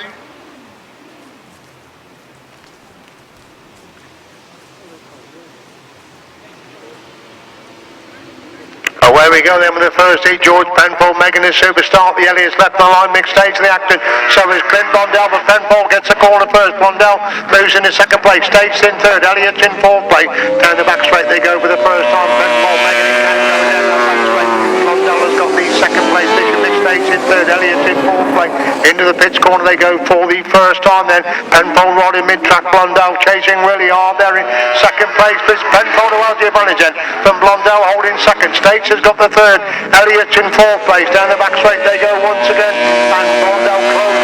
Away we go then with the first heat. George Penfold making his superstar. The Elliots left the line, Mixed Stage the action. So is Clint Blondell, but Penfold gets a corner first. Blondell moves into second place. Stage in third. Elliots in fourth place. Down the back straight they go for the first time. Penfold making it going down the back straight. Blondell has got the second place position. Mixed Stage in third. Elliots in fourth place. Into the pits corner they go for the first time then. Penfold riding mid-track. Blondell chasing really hard there in second place. This Penfold who has the advantage then from Blondell holding second. Stage has got the third. Elliott's in fourth place. Down the back straight they go once again. And Blondell close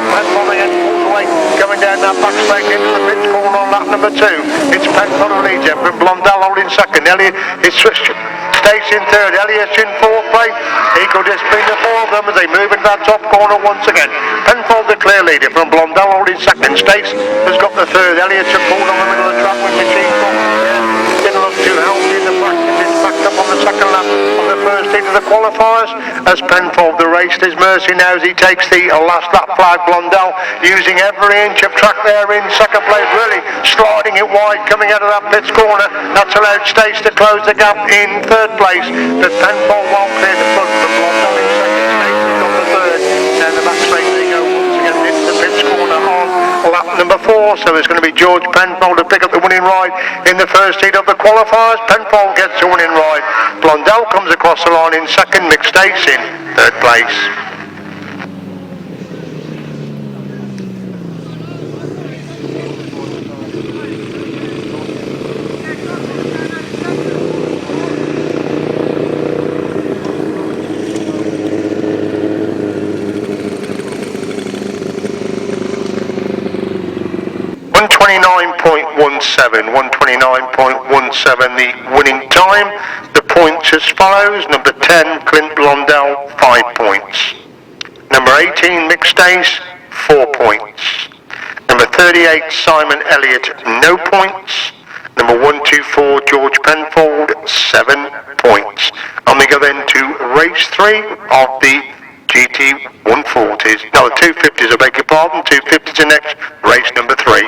Penfold again all the way. Coming down that back straight into the pits corner on lap number 2. It's Penfold who leads him. From Blondell holding second. Elliott is switched. Stage in third. Elliott's in fourth place. Equal discipline the 4 of them as they move into that top corner once again. Penfold the clear leader. From Blondell holding second. Stage has got the third. Elliott's a pulled on the middle of the track with machine gun. Didn't look too healthy in the practice. It's backed up on the second lap on the first heat of the qualifiers as Penfold the race his mercy now as he takes the last lap flag. Blondell using every inch of track there in second place, really sliding it wide coming out of that pits corner. That's allowed Stage to close the gap in third place, but Penfold well cleared the front from Blondell in second. Stage has got the third. Down the back straight they go once again into the pits corner on lap number 4, so it's going to be George Penfold to pick up the winning ride in the first heat of the qualifiers. Penfold gets the winning ride. Blondell comes across the line in second. Mixed Ace in third place. .129.17, the winning time. The points as follows. Number 10, Clint Blondell, 5 points. Number 18, Mixed Ace, 4 points. Number 38, Simon Elliott, no points. Number 124, George Penfold, 7 points. And we go then to race 3 of the GT 140s. No, 250s, I beg your pardon. 250s are next, race number 3.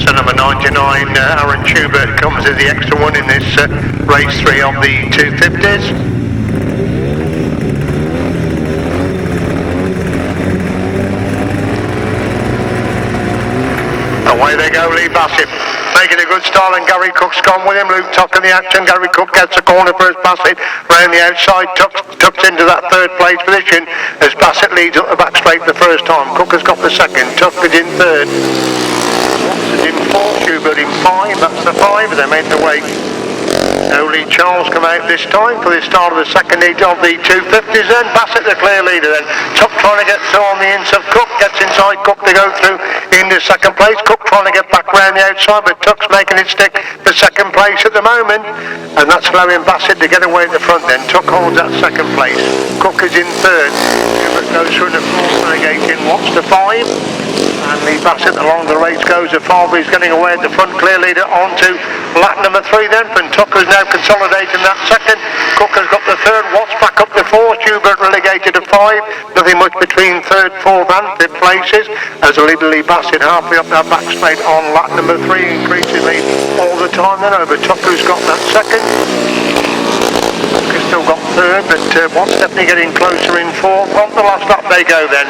Number 99, Aaron Schubert comes as the extra one in this race 3 of the 250s. Away they go, Lee Bassett making a good start, and Gary Cook's gone with him. Luke Tuck in the action. Gary Cook gets a corner for his Bassett round the outside. Tuck's into that third place position as Bassett leads up the back straight the first time. Cook has got the second. Tuck is in third. In 4, Schubert in 5, that's the 5, they made the way Lee Charles come out this time for the start of the second heat of the 250s then. Bassett the clear leader then. Tuck trying to get through on the ins of Cook, gets inside Cook to go through into second place. Cook trying to get back round the outside, but Tuck's making it stick for second place at the moment. And that's allowing Bassett to get away at the front then. Tuck holds that second place. Cook is in third. Hubert goes through the fourth, relegating Watts to 5. And Lee Bassett along the race goes to 5. He's getting away at the front, clear leader onto lap number 3 then. From Tuck, who's now consolidating that second. Cook has got the third. Watts back up to 4. Hubert relegated to 5. Nothing much between third, fourth and fifth places. As Lee Bassett halfway up that back straight on lap number 3, increasingly all the time then over Tuck, who's got that second. Tuck has still got third, but Watts definitely getting closer in fourth. On the last lap they go then.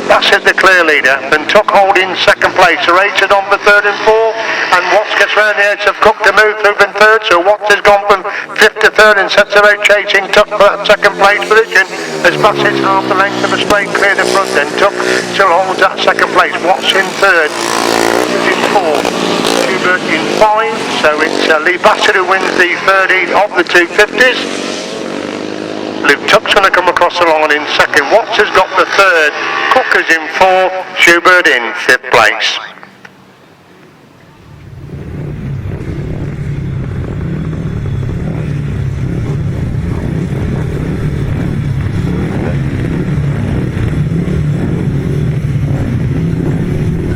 Bassett the clear leader, and Tuck holding second place. The race is on for third and fourth, and Watts gets round the edge of Cook to move through from third, so Watts has gone from fifth to third and sets about chasing Tuck for that second place position as Bassett's half the length of a straight clear the front then. Tuck still holds that second place. Watts in third, in fourth, Hubert in 5, so it's Lee Bassett who wins the third heat of the 250s. Luke Tuck's going to come across the line in second. Watts has got the third. Cook is in 4th. Schubert in 5th place.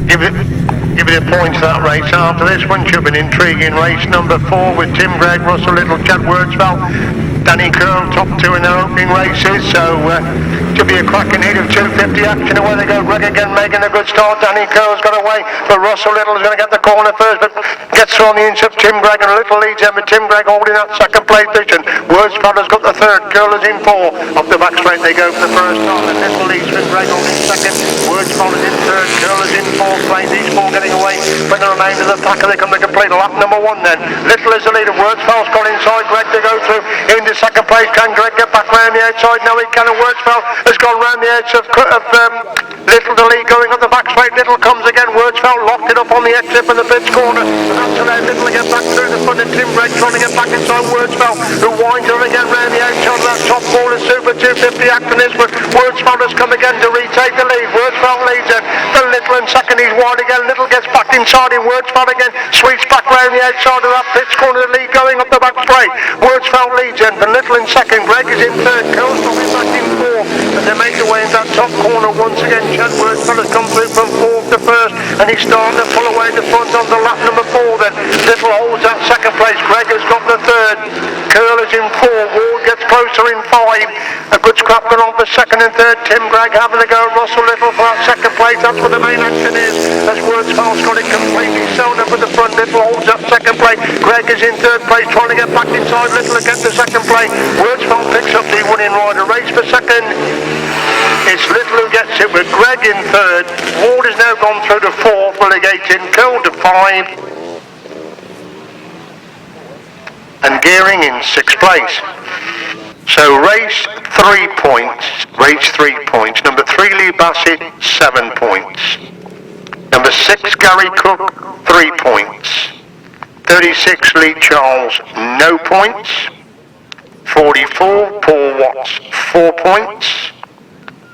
Give it a point to that race after this one. Should be an intriguing race number 4 with Tim Gregg, Russell Little, Chad Wordsfeld, Danny Curl, top 2 in their opening races, so should be a cracking heat of 250 action. Away they go. Gregg again making a good start. Danny Curl's got away, but Russell Little is going to get the corner first, but gets through on the inch of Tim Gregg, and a Little leads him, but Tim Gregg holding that second place position. Wordsfeld has got the third. Curl is in 4. Up the back straight they go for the first time, and Little leads from Gregg holding second. Wordsfeld is in third. Curl is in 4th place. These 4 getting away when the remainder of the pack they come to complete lap number 1 then. Little is the leader. Wordsfeld's got inside Gregg to go through into second place. Can Gregg get back round the outside? No, he can. And Wordsfeld has gone round the edge of Little the lead going on the back straight. Little comes again. Wordsfeld locked it up on the exit from the pitch corner. And that's allowed Little to get back through the front, and Tim Gregg trying to get back inside Wordsfeld, who winds her again round the outside of that top corner Super 250 action is, but Wordsfeld has come again to retake the lead. Wordsfeld leads it. The Little in second, he's wide again. Little gets back inside him. Wordsfeld again sweeps back round the outside of that pitch corner. The lead going up the back straight. Wordsfeld leads in. The Little in second. Gregg is in third. Curl's coming back in 4th. As they make their way into that top corner once again. Chad Wordsfeld has come through from 4th to 1st, and he's starting to pull away the front on the lap number 4 then. Little holds that second place. Gregg has got the third. Curl is in 4. Ward gets closer in 5. A good scrap going on for second and third. Tim Gregg having to go. Russell Little for that second place. That's where the main action is. As Wordsfeld's got it completely sewn up at the front. Little holds that second place. Gregg is in third place, trying to get back inside. Little against the second place. Wordsfeld picks up the winning rider. Race for second. It's Little who gets it with Gregg in third. Ward has now gone through to 4th, relegating Curl to 5. And Gearing in 6th place. So race 3 points. Race 3 points. Number 3 Lee Bassett, 7 points. Number 6 Gary Cook, 3 points. 36 Lee Charles, no points. 44 Paul Watts, 4 points.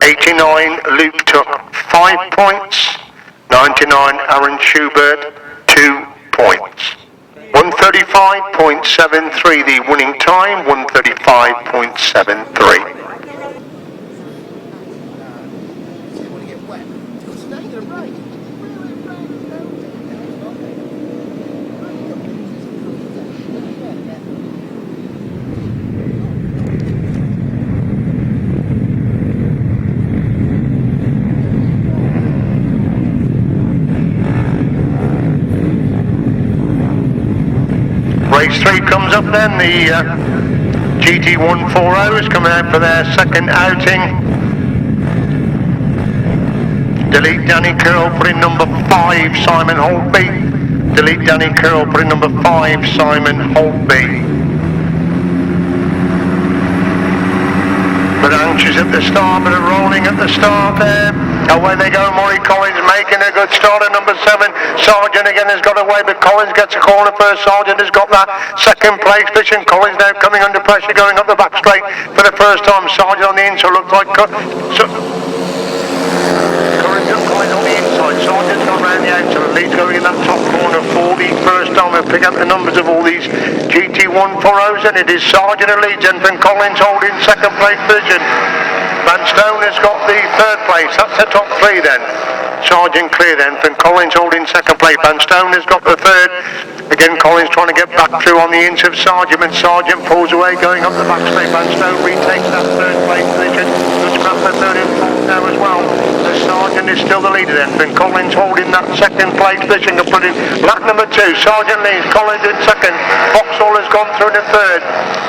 89 Luke Tuck, 5 points. 99 Aaron Schubert, 2 points. 135.73 the winning time, 135.73. Race 3 comes up then, the GT140s coming out for their second outing. Delete Danny Curl, put in number 5 Simon Holtby. Delete Danny Curl, put in number 5 Simon Holtby. But anxious at the start, but rolling at the start there. Away they go, Murray Collins making a good start at number 7. Sargent again has got away, but Collins gets a corner first. Sargent has got that second place position. Collins now coming under pressure, going up the back straight for the first time. Sargent on the inside looks like Collins on the inside. Sargent's gone round the outside. Leeds going in that top corner for the first time. We'll pick up the numbers of all these GT140s, and it is Sargent and Leeds, and then Collins holding second place position. Van Stone has got the third place. That's the top 3 then. Sargent clear then. From Collins holding second place. Van Stone has got the third. Again, Collins trying to get back through on the inch of Sargent, and Sargent pulls away going up the back straight. Van Stone retakes that third place position. Good scrap for third and fourth now as well. So Sargent is still the leader then. From Collins holding that second place position. Put in lap number 2. Sargent leads. Collins in second. Vauxhall has gone through in the third.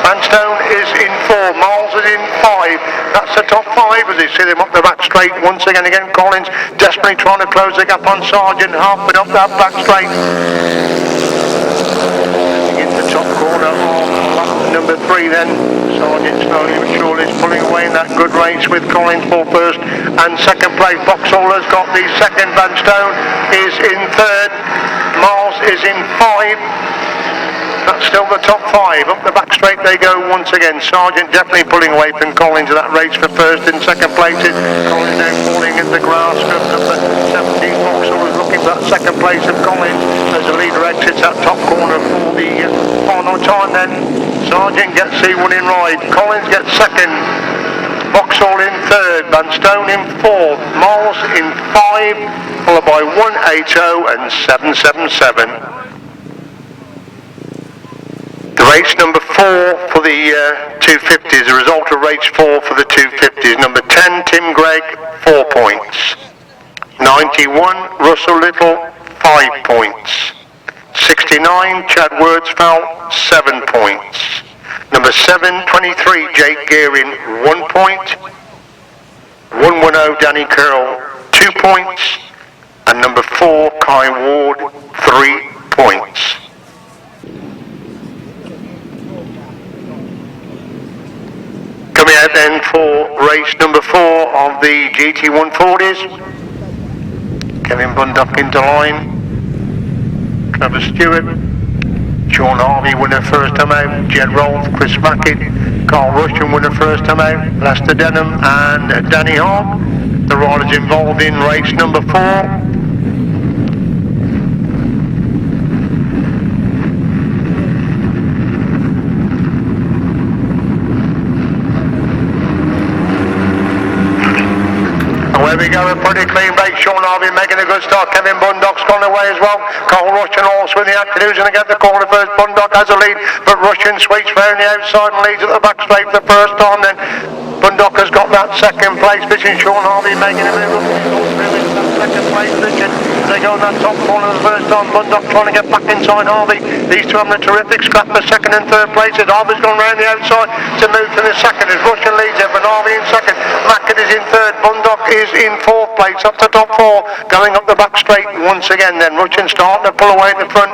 Van Stone is in 4. Miles is in 5. That's the top 5 as they see them up the back straight once again. Again, Collins desperately trying to close the gap on Sargent, halfway up that back straight. In the top corner of lap number 3 then. Sargent slowly but surely is pulling away in that good race with Collins for first and second place. Vauxhall has got the second. Van Stone is in third. Miles is in 5. That's still the top 5. Up the back straight they go once again. Sargent definitely pulling away from Collins in that race for first and second places. Collins now falling in the grass. Number 17 Vauxhall is looking for that second place of Collins as the leader exits that top corner for the final time then. Sargent gets C1 in ride. Collins gets second. Vauxhall in third. Van Stone in 4th. Miles in 5. Followed by 180 and 777. Race number 4 for the 250s, the result of race 4 for the 250s. Number 10, Tim Gregg, 4 points. 91, Russell Little, 5 points. 69, Chad Wordsfeld, 7 points. Number 723, Jake Gearing, 1 point. 110, Danny Curl, 2 points. And number 4, Kai Ward, 3 points. Coming out then for race number 4 of the GT140s. Kevin Bundock into line. Trevor Stewart. Sean Harvey winner first time out. Jed Rolfe, Chris Mackett. Carl Rushton winner first time out. Lester Denham and Danny Hogg. The riders involved in race number 4. There we go, a pretty clean race. Sean Harvey making a good start. Kevin Bundock's gone away as well. Carl Rushton also in the action. Who's going to get the corner first? Bundock has a lead, but Rushton sweeps round the outside and leads at the back straight for the first time. Then Bundock has got that second place position. Sean Harvey making a move up second place position. They go in that top corner the first time. Bundock trying to get back inside Harvey. These two having a terrific scrap for second and third places. Harvey's gone round the outside to move to the second as Rushton leads it, but Harvey in second. Mackett is in third. Bundock is in 4th place, up to top 4, going up the back straight once again. Then Rushton starting to pull away at the front,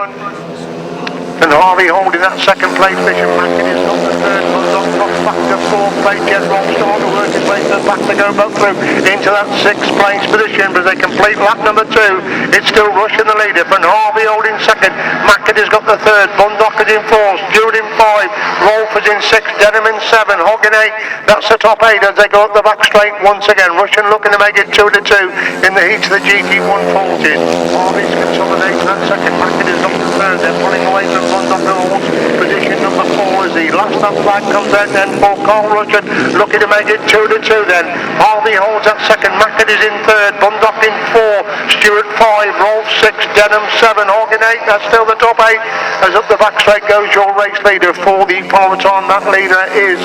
and Harvey holding that second place position. Mackett is up the third. Bundock drops back to 4th place. Jed Rolfe starting to work his way to the back to go both through into that 6th place position. But as they complete lap number 2, it's still Rushton the leader, and Harvey holding second. Mackett has got the third. Bundock is in 4th. Stewart in 5. Rolfe is in 6th. Denham in 7. Hogg in 8. That's the top 8 as they go up the back straight once again. Rushton looking to make it 2-2 in the heat of the GT140s. Harvey's consolidating that second. Mackett is up the third. They're pulling away from Bundock and holds position number 4 as the last lap flag comes out then for Carl Rushton, looking to make it 2-2 then. Harvey holds that second. Mackett is in third. Bundock in 4. Stewart 5. Rolfe 6. Denham 7. Hogg in 8. That's still the top 8 as up the back straight goes your race leader for the peloton. That leader is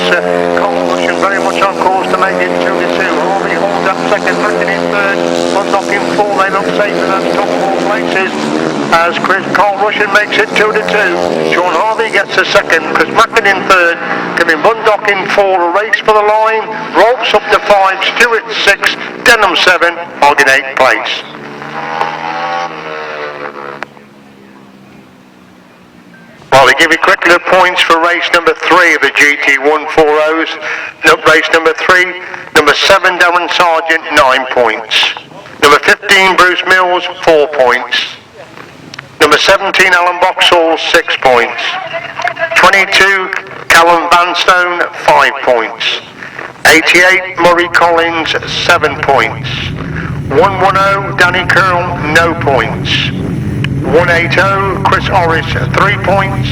Carl Rushton, very much on course to make it 2-2. Harvey holds that second. Mackett in third. Bundock in 4. They look safe in those top 4 places as Carl Rushton makes it 2-2. Sean Harvey gets a second. Chris Mackett in third. Kevin Bundock in 4. A race for the line. Rolfe's up to 5. Stewart 6. Denham 7. Hogg in 8th place. Well, we give you quickly the points for race number 3 of the GT140s. Race number 3, number 7 Darren Sargent, 9 points. Number 15 Bruce Mills, 4 points. Number 17 Alan Boxall, 6 points. 22 Callum Vanstone, 5 points. 88 Murray Collins, 7 points. 110 Danny Curl, no points. 180 Chris Orris, 3 points.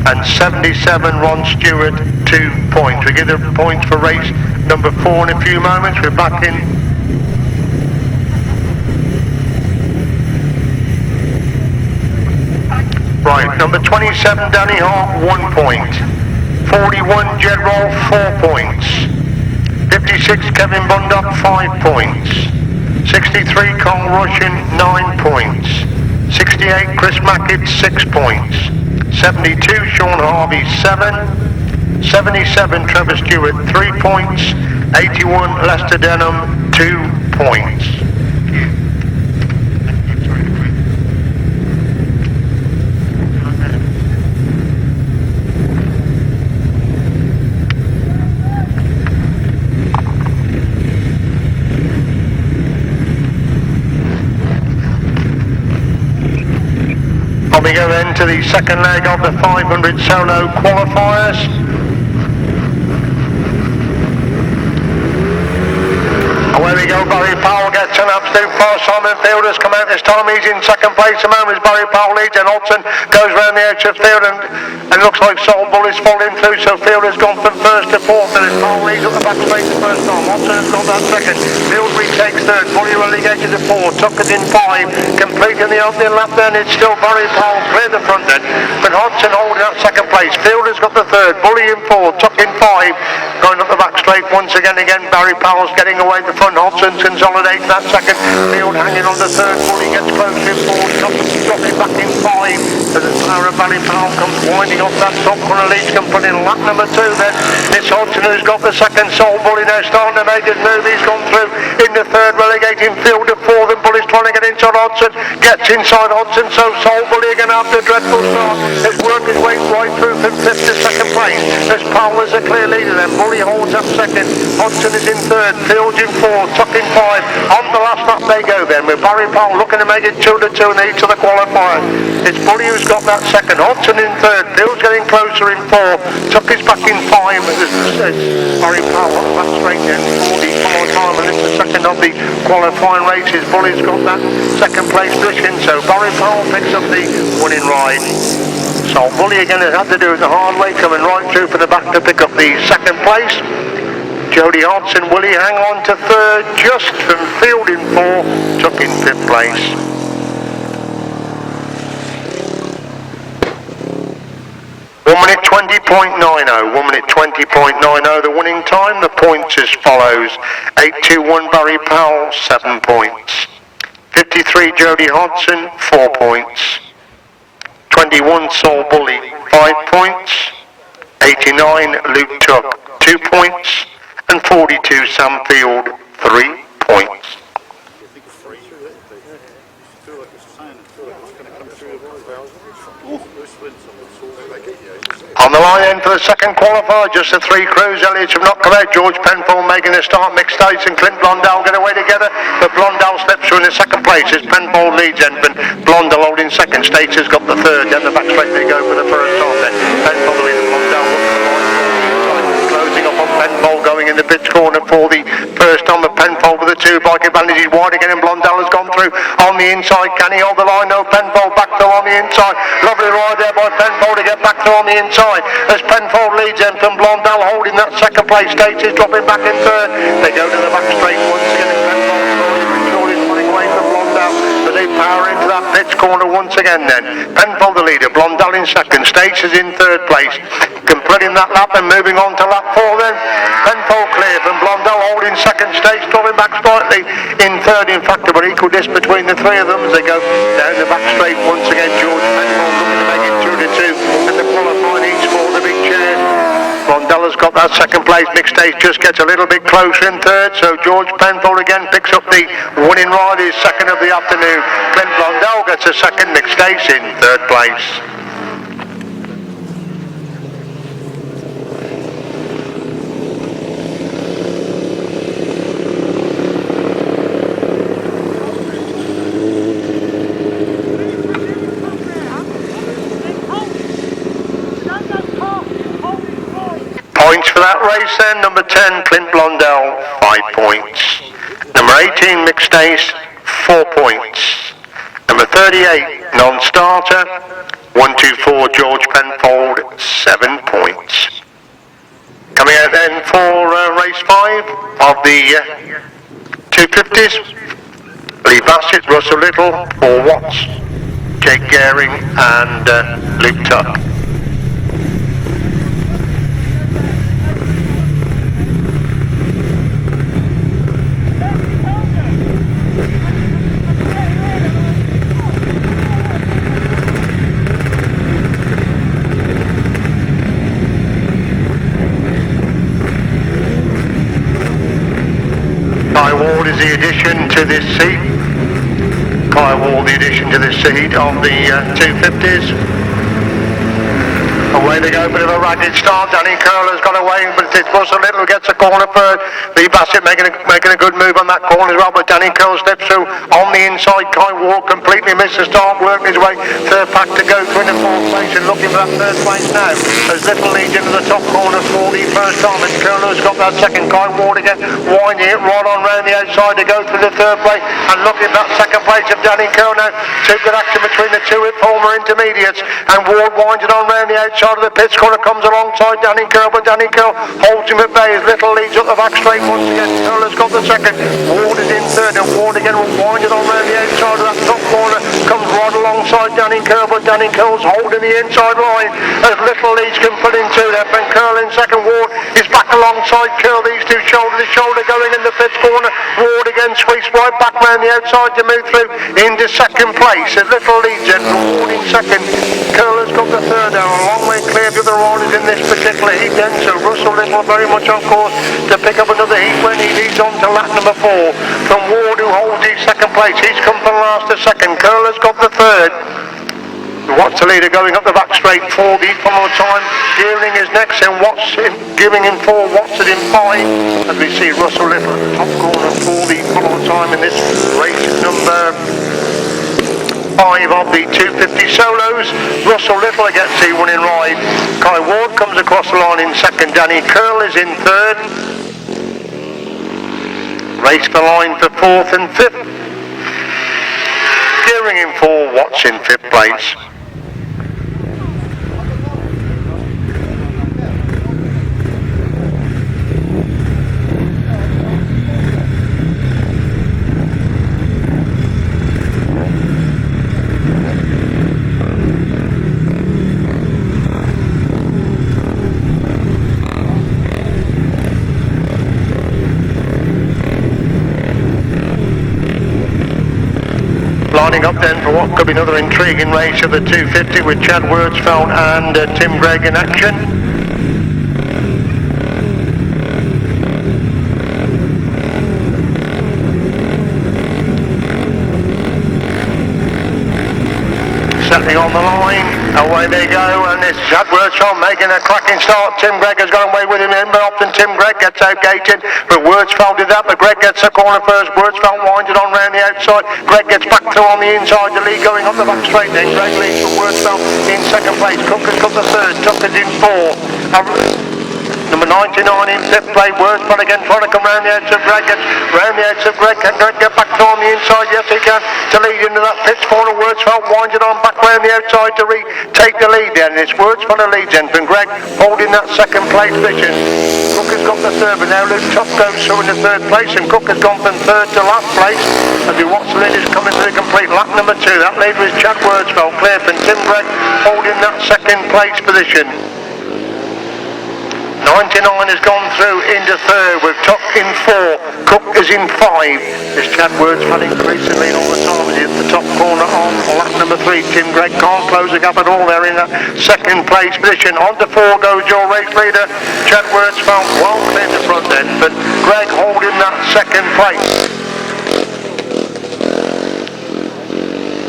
And 77 Ron Stewart, 2 points. We give the points for race number 4 in a few moments. We're back in. Right, number 27 Danny Hart, 1 point. 41 Jed Roll, 4 points. 56 Kevin Bundock, 5 points. 63 Carl Russian, 9 points. 68 Chris Mackett, 6 points. 72 Sean Harvey, 7. 77 Trevor Stewart, 3 points. 81 Lester Denham, 2 points. We go then to the second leg of the 500 solo qualifiers. Away we go, Barry Powell gets an absolute fast. Simon Fielder's come out this time, he's in second place. The moment Barry Powell leads, and Hodson goes round the edge of field and looks like Soul Bull is falling through, so Fielder's gone from first to fourth, and Powell leads up the back straight the first time. Hodson has got that second. Field retakes third, Bully relegated to 4, Tucker's in 5, completing the opening lap then, it's still Barry Powell clear the front then, but Hodson holding that second place. Fielder's got the third, Bully in 4, Tuck in 5, going up the back straight once again, Barry Powell's getting away the front. Hodson consolidates that second. Field hanging on the third. Bully gets close in 4. Dropping back in 5. As the power of Barry Powell comes winding off that top corner. Leeds can put in lap number 2 then. It's Hodson who's got the second. Soul Bully now starting to make his move. He's gone through in the third, relegating Field to 4. Then Bully's trying to get inside Hodson. Gets inside Hodson, so Soul Bully again after a dreadful start. Has worked his way right through from 5th to 2nd place. As Powell is a clear leader then. Bully holds up 2nd. Hodson is in 3rd. Field in 4. Tuck in 5. On the last lap they go then, with Barry Powell looking to make it 2 to 2 in each of the qualifiers. It's Bully who's got that second. Hodson in 3rd. Field's getting closer in 4. Tuck is back in 5. Barry Powell up back straight then. 44 time, and it's the second of the qualifying races. Bully's got that second place position, so Barry Powell picks up the winning ride. So Bully again has had to do it the hard way, coming right through for the back to pick up the second place. Jody Hodson, will he hang on to 3rd just from Field in 4, Tuck in 5th place. One minute 20.90, 1 minute 20.90 the winning time. The points as follows: 821 Barry Powell, 7 points. 53 Jody Hodson, 4 points. 21 Soul Bully, 5 points. 89 Luke Tuck, 2 points. And 42 Sam Field, 3 points. On the line then for the second qualifier, just the 3 crews. Elliotts have not come out. George Penfold making a start. Mick States and Clint Blondell get away together, but Blondell slips through in the second place as Penfold leads then. Blondell holding second. States has got the 3rd. Then the back straight they go for the first time then. Penfold leads Blondell. Closing up on Penfold, going in the pitch corner for the first time of Penfold with the 2 bike advantages wide again, and Blondell has gone through on the inside. Can he hold the line? No, Penfold back through on the inside. Lovely ride there by Penfold to get back through on the inside as Penfold leads them from Blondell holding that second place. States is dropping back in 3rd. They go to the back straight once again, and Penfold is running away from Blondell, but they power into that pitch corner once again then. Penfold the leader, Blondell in 2nd, States is in 3rd place, completing that lap and moving on to lap 4 then. Penfold clear from Blondell holding 2nd, States dropping back slightly in 3rd. In fact, about equal distance between the 3 of them as they go down the back straight once again. George Penfold looking to make it 2 to 2 and the qualifying each for the big chair. Blondella's got that second place. Mick Stace just gets a little bit closer in 3rd, so George Penfold again picks up the winning ride, his second of the afternoon. Clint Blondell gets a second, Mick Stace in 3rd place. to that race then, number 10, Clint Blondell, 5 points. Number 18, Mixed Ace, 4 points. Number 38, Non-Starter, 124, George Penfold, 7 points. Coming out then for race 5 of the 250s, Lee Bassett, Russell Little, 4 Watts, Jake Gehring and Luke Tuck. Kai Ward is the addition to this seat. Kai Ward, the addition to this seat of the 250s. Away they go, bit of a ragged start. Danny Curler's got away, but it's Russell Little who gets a corner first. Lee Bassett making a good move on that corner as well, but Danny Curler steps through on the inside. Kai Ward completely missed the start, working his way third pack to go through in the 4th place and looking for that 3rd place now. As Little leads into the top corner for the first time, and Curler's got that second. Kai Ward again, winding it right on round the outside to go through the 3rd place and looking for that 2nd place of Danny Curler now. 2 good action between the 2 former intermediates, and Ward winds it on round the outside of the pits corner, comes alongside Danny Curl, but Danny Curl holds him at bay as Little leads up the back straight once again. Curler's got the 2nd, Ward is in 3rd, and Ward again will wind it on round the outside of that top corner, comes right alongside Danny Curl, but Danny Curl's holding the inside line as Little leads can pull into left, and Curl in 2nd. Ward is back alongside Curl, these 2 shoulder to shoulder going in the pits corner. Ward again sweeps right back round the outside to move through into 2nd place as Little leads it, Ward in 2nd. Curler's got the 3rd now, a long way clear of the riders in this particular heat then, so Russell Little very much on course to pick up another heat when he leads on to lap number 4 from Ward, who holds his 2nd place. He's come from last to 2nd. Curler's got the 3rd. Watts the leader going up the back straight for the final time. Gehring is next, and Watts giving him 4, Watts is in 5 as we see Russell Little at the top corner for the final time in this race number 5 of the 250 solos. Russell Little gets the winning ride. Kai Ward comes across the line in 2nd. Danny Curl is in 3rd. Race for line for 4th and 5th. Gehring in 4, Watts in 5th place. Lining up then for what could be another intriguing race of the 250 with Chad Wordsfeld and Tim Gregg in action. Settling on the line, away they go, and it's Chad Wordsfeld making a cracking start. Tim Gregg has got away with him, but often Tim Gregg gets outgated, but Wordsfeld did that, but Gregg gets the corner first. Wordsfeld winds it on round the outside. Gregg gets back through on the inside, the lead going up the back straight, then Gregg leads from Wordsfeld in 2nd place. Cook has got the 3rd, Tucker's in 4. Number 99 in 5th place, Wordsfeld again trying to come round the edge of Gregg, gets round the edge of Gregg. Can Gregg get back through on the inside? Yes he can, to lead into that pits corner. Wordsfeld winds it on back round the outside to take the lead then. It's Wordsfeld who leads in from Gregg, holding that 2nd place position. Cook has got the 3rd, but now Luke Tuck goes through in the 3rd place, and Cook has gone from 3rd to last place as he watches the leaders coming to the complete lap number 2. That leader is Chad Wordsfeld, clear from Tim Gregg, holding that 2nd place position. 99 has gone through into 3rd with Tuck in 4, Cook is in 5. As Chad Wordsfeld increasing lead all the time as he's at the top corner on lap number 3. Tim Gregg can't close the gap at all there in that 2nd place position. On to 4 goes your race leader, Chad Wordsfeld, well clear to front end, but Gregg holding that 2nd place.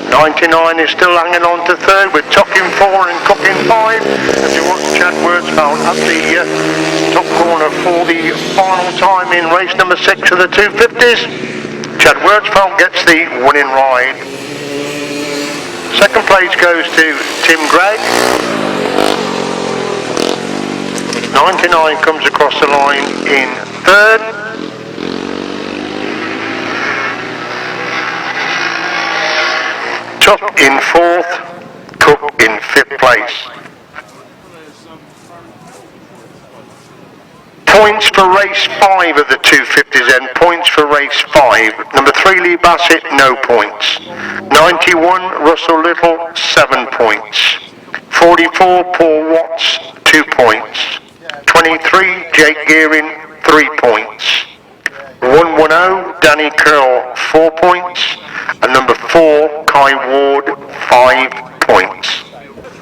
99 is still hanging on to 3rd with Tuck in 4 and Cook in 5 as you watch Chad Wordsfeld at the top corner for the final time in race number 6 of the 250s. Chad Wordsfeld gets the winning ride. 2nd place goes to Tim Gregg. 99 comes across the line in third. Tuck in fourth, Cook in fifth place. Points for race 5 of the 250s then, points for race 5. Number 3 Lee Bassett, no points. 91 Russell Little, 7 points. 44 Paul Watts, 2 points. 23 Jake Gearing, 3 points. 110 Danny Curl, 4 points. And number 4 Kai Ward, 5 points.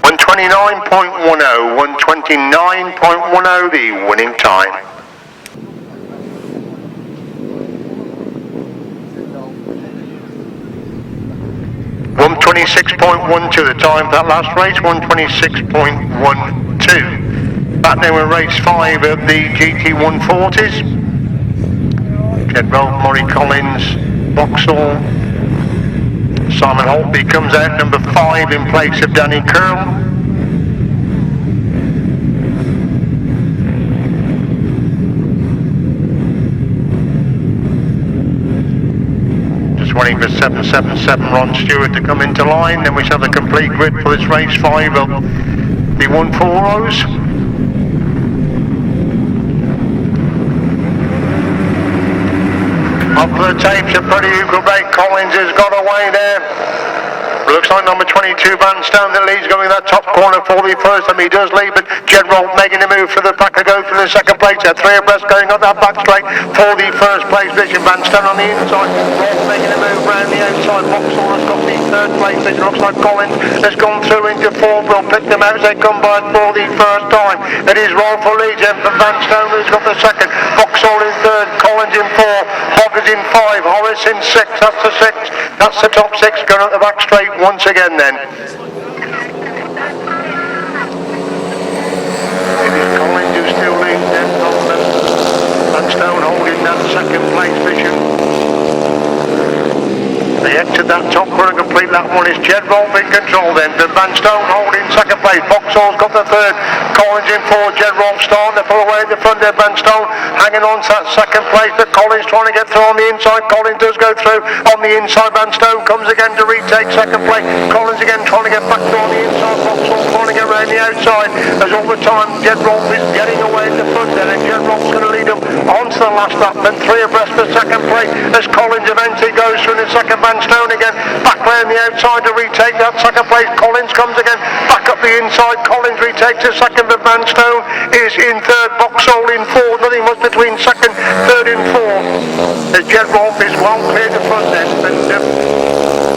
129.10, 129.10 the winning time. .126.12 the time for that last race, 126.12. Back then with race 5 of the GT140s. Jed Rolfe, Murray Collins, Vauxhall. Simon Holtby comes out number 5 in place of Danny Curl. Just waiting for 777 Ron Stewart to come into line, then we shall have a complete grid for this race 5 of the 140s. Up for the tapes of Freddie Huckelbeck. Collins has got away there. Looks like number 22 Bandstand that leads going in that top corner for the first time. He does lead, but Jed Rolfe making a move for the back to go for the second place. They're 3 abreast going up that back straight for the first place position. Bandstand on the inside. Rolfe making a move round the outside. Vauxhall has got the third place position. Looks like Collins has gone through into 4. We'll pick them out as they come by for the first time. It is Rolfe who leads in from Bandstand, who's got the second. Vauxhall in third. Collins in 4. Hoggers in 5. Horace in 6. That's the 6. That's the top 6 going up the back straight once again then. It is Collins who still leads then from Bandstone holding that second place position. They exit that top corner and complete that one. Is Jed Rolfe in control then. The Bandstone holding second place. Vauxhall's got the third. Collins in 4. Jed Rolfe starting to pull away at the front there. Bandstone hanging on to that second place, but Collins trying to get through on the inside. Collins does go through on the inside. Bandstone comes again to retake second place. Collins again trying to get back through on the inside. Vauxhall trying to get round the outside. As all the time Jed Rolfe is getting away at the front there, and Jed Rolfe's going to lead them onto the last lap, then 3 abreast for second place as Collins eventually goes through the second. Bandstone again back round the outside to retake that second place. Collins comes again back up the inside. Collins retakes the second, but Bandstone is in third. Vauxhall in 4. Nothing much between second, third and 4 as Jed Rolfe is well clear the front end, and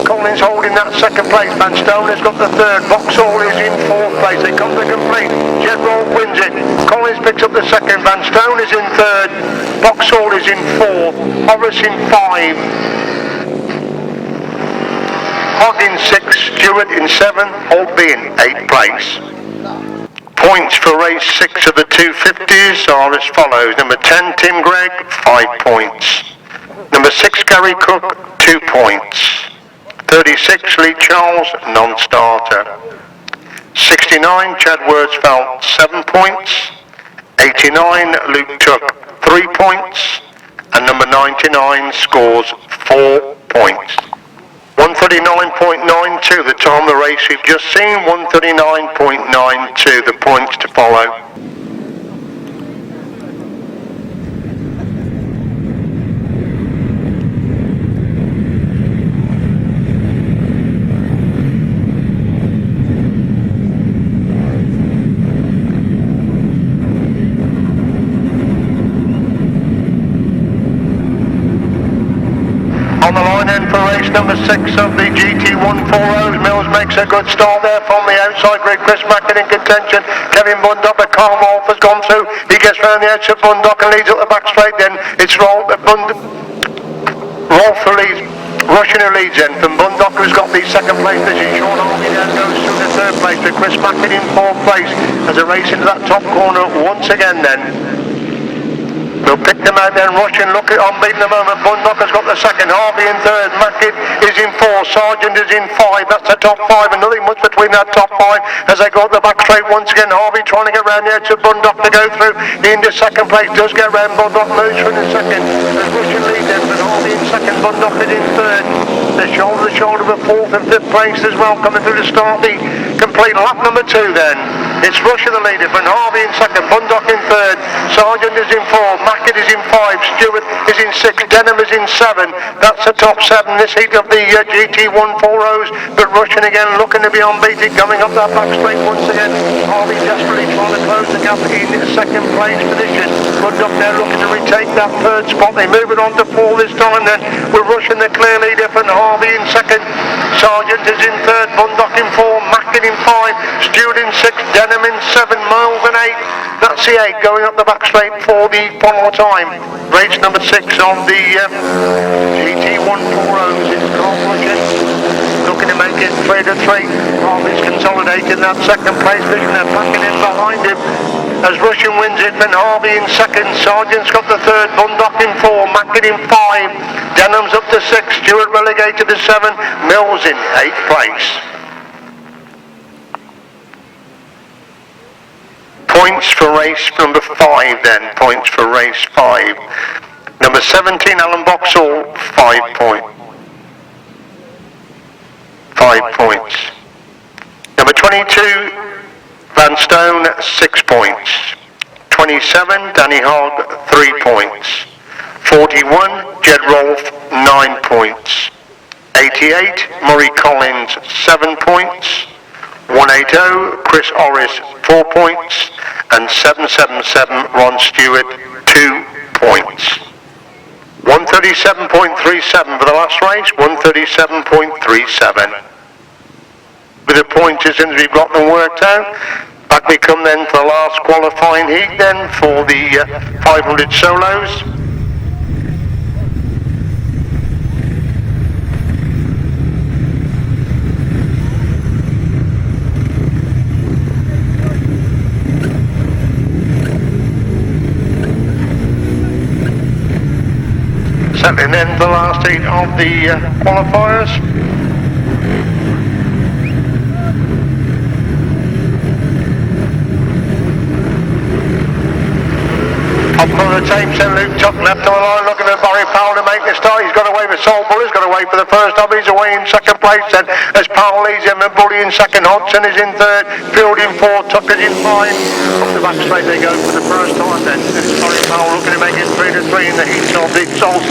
Collins holding that second place. Bandstone has got the third. Vauxhall is in 4th place. They come to complete. Jed Rolfe wins it. Collins picks up the second. Bandstone is in third. Vauxhall is in 4th. Horace in 5. Hogg in 6, Stewart in 7, Holtby in 8th place. Points for race 6 of the 250s are as follows. Number 10 Tim Gregg, 5 points. Number 6 Gary Cook, 2 points. 36 Lee Charles, non-starter. 69 Chad Wordsfeld, 7 points. 89 Luke Tuck, 3 points. And number 99 scores 4 points. 139.92 the time of the race we've just seen, 139.92 the points to follow. On the line in for race number 6 of the GT140s. Mills makes a good start there from the outside grid. Chris Mackett in contention. Kevin Bundock, but Carl Rolfe has gone through. He gets round the edge of Bundock and leads up the back straight then. It's Rolfe who leads. Russian who leads in from Bundock, who's got the second place position. Sean Harvey then goes through the third place with Chris Mackett in 4th place as a race into that top corner once again then. We'll pick them out then, rushing, look at on beating the moment. Bundocker's got the second, Harvey in third, Mackett is in four, Sargent is in five, that's the top five, and nothing much between that top five as they go up the back straight once again. Harvey trying to get round the edge of Bundock to go through into second place, does get round Bundock, moves through in second, there's rushing lead then, but Harvey in second, Bundock is in third. They're shoulder to shoulder with fourth and fifth place as well, coming through the start, the complete lap number 2 then. It's Rush in the leader, from Harvey in second, Bundock in third, Sargent is in 4, Mackett is in 5, Stewart is in 6, Denham is in 7. That's the top 7 this heat of the GT1 4 rows, but rushing again, looking to be unbeaten, coming up that back straight once again. Harvey desperately trying to close the gap in second place position. Bundock now looking to retake that third spot. They move it on to 4 this time then. We're rushing the clear leader from Harvey in second, Sargent is in third, Bundock in 4, Mackett in 5, Stewart in 6, Denham in 7, Miles in 8. That's the 8 going up the back straight for the one more time. Race number 6 on the GT1 4 rows. It's Colvin looking to make it 3-3. Harvey's consolidating that second place position. They're packing in behind him as Russian wins it. Then Harvey in second, Sargent's got the third, Bundock in 4, Mackett in 5, Denham's up to 6, Stewart relegated to 7, Mills in 8th place. Points for race number 5 then, points for race 5. Number 17, Alan Boxall, 5 points. 5 points. Number 22, Van Stone, 6 points. 27, Danny Hogg, 3 points. 41, Jed Rolfe, 9 points. 88, Murray Collins, 7 points. 180, Chris Orris, 4 points, and 777, Ron Stewart, 2 points. 137.37 for the last race, 137.37. With the points as soon as we've got them worked out, back we come then for the last qualifying heat then for the 500 solos. Settling in the last heat of the qualifiers. Up on the tape, St. Luke Tuck left on the line, looking at Barry Powell to make the start. He's got away with Soul Bull, he's got away for the first time. He's away in second place then, as Powell leads him, and Bully in second, Hodgson is in third, Field in 4, Tuck is in 5. Up the back straight they go for the first time then. It's Barry Powell looking to make it 3-3 in the heat of the Soul.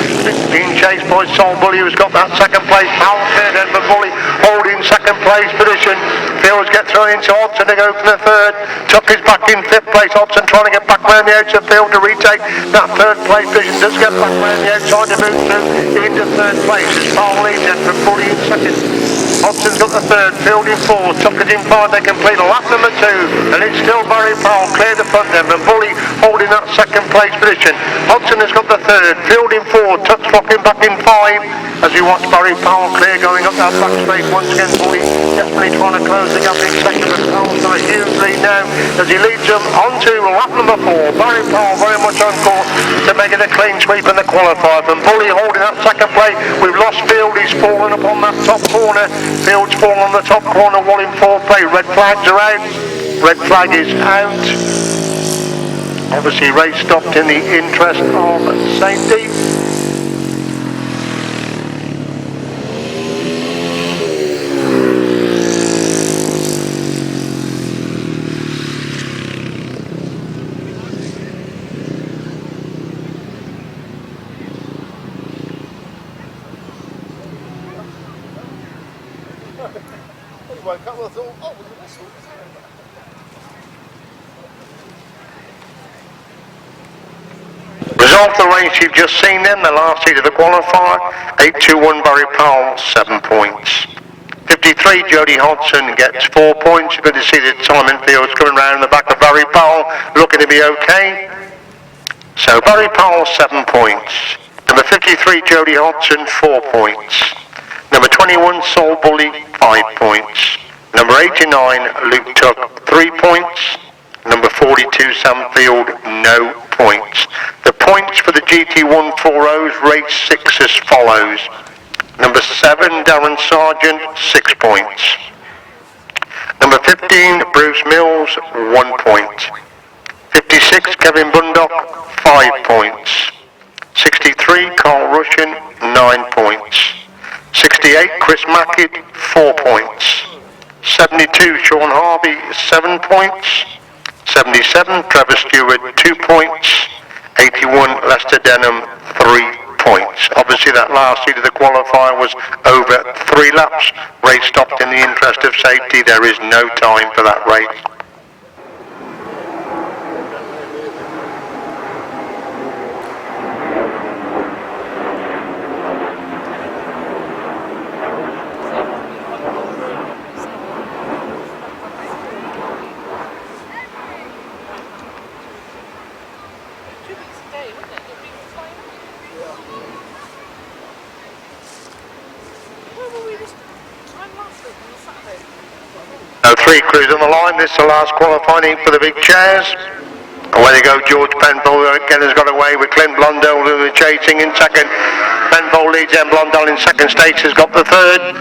Being chased by Soul Bully, who's got that second place. Powell cleared then, but Bully holding second place position. Fields get thrown into Hodgson to go for the third. Tuck is back in 5th place. Hodgson trying to get back round the edge of the field to retake that 3rd place position. Does get back round the outside to move through into 3rd place. It's Powell leads then from Bully in 2nd. Hodgson's got the 3rd, Field in 4, Tuck is in 5. They complete lap number 2, and it's still Barry Powell clear the front then, and Bully holding that 2nd place position. Hodgson has got the 3rd, Field in 4, Tuck's dropping back in 5 as we watch Barry Powell clear going up that back straight once again. Bully desperately trying to close the gap in 2nd, but Powell's got a huge lead now as he leads them onto lap number 4. Barry Powell very much on course to make it a clean sweep in the qualifier. From Bully holding that 2nd place, we've lost Field, he's fallen upon that top corner. Field's fallen on the top corner while in 4th place. Red flags are out. Red flag is out. Obviously race stopped in the interest of safety. Result of the race you've just seen then, the last heat of the qualifier, 821 Barry Powell, 7 points. 53 Jody Hodgson gets 4 points. You're going to see that Simon Fields coming round the back of Barry Powell, looking to be okay. So Barry Powell, 7 points. Number 53 Jody Hodgson, 4 points. Number 21 Soul Bully, 5 points. Number 89 Luke Tuck, 3 points. Number 42 Sam Field, no points. The points for the GT140s, race 6 as follows. Number 7, Darren Sargent, 6 points. Number 15, Bruce Mills, 1 point. 56, Kevin Bundock, 5 points. 63, Carl Rushen, 9 points. 68, Chris Mackett, 4 points. 72, Sean Harvey, 7 points. 77, Trevor Stewart, 2 points. 81, Lester Denham, 3 points. Obviously that last heat of the qualifier was over 3 laps. Race stopped in the interest of safety. There is no time for that race. Now 3 crews on the line. This is the last qualifying for the big chairs. Away they go. George Penfold again has got away with Clint Blondell who are chasing in second. Penfold leads then. Blondell in second stage has got the third.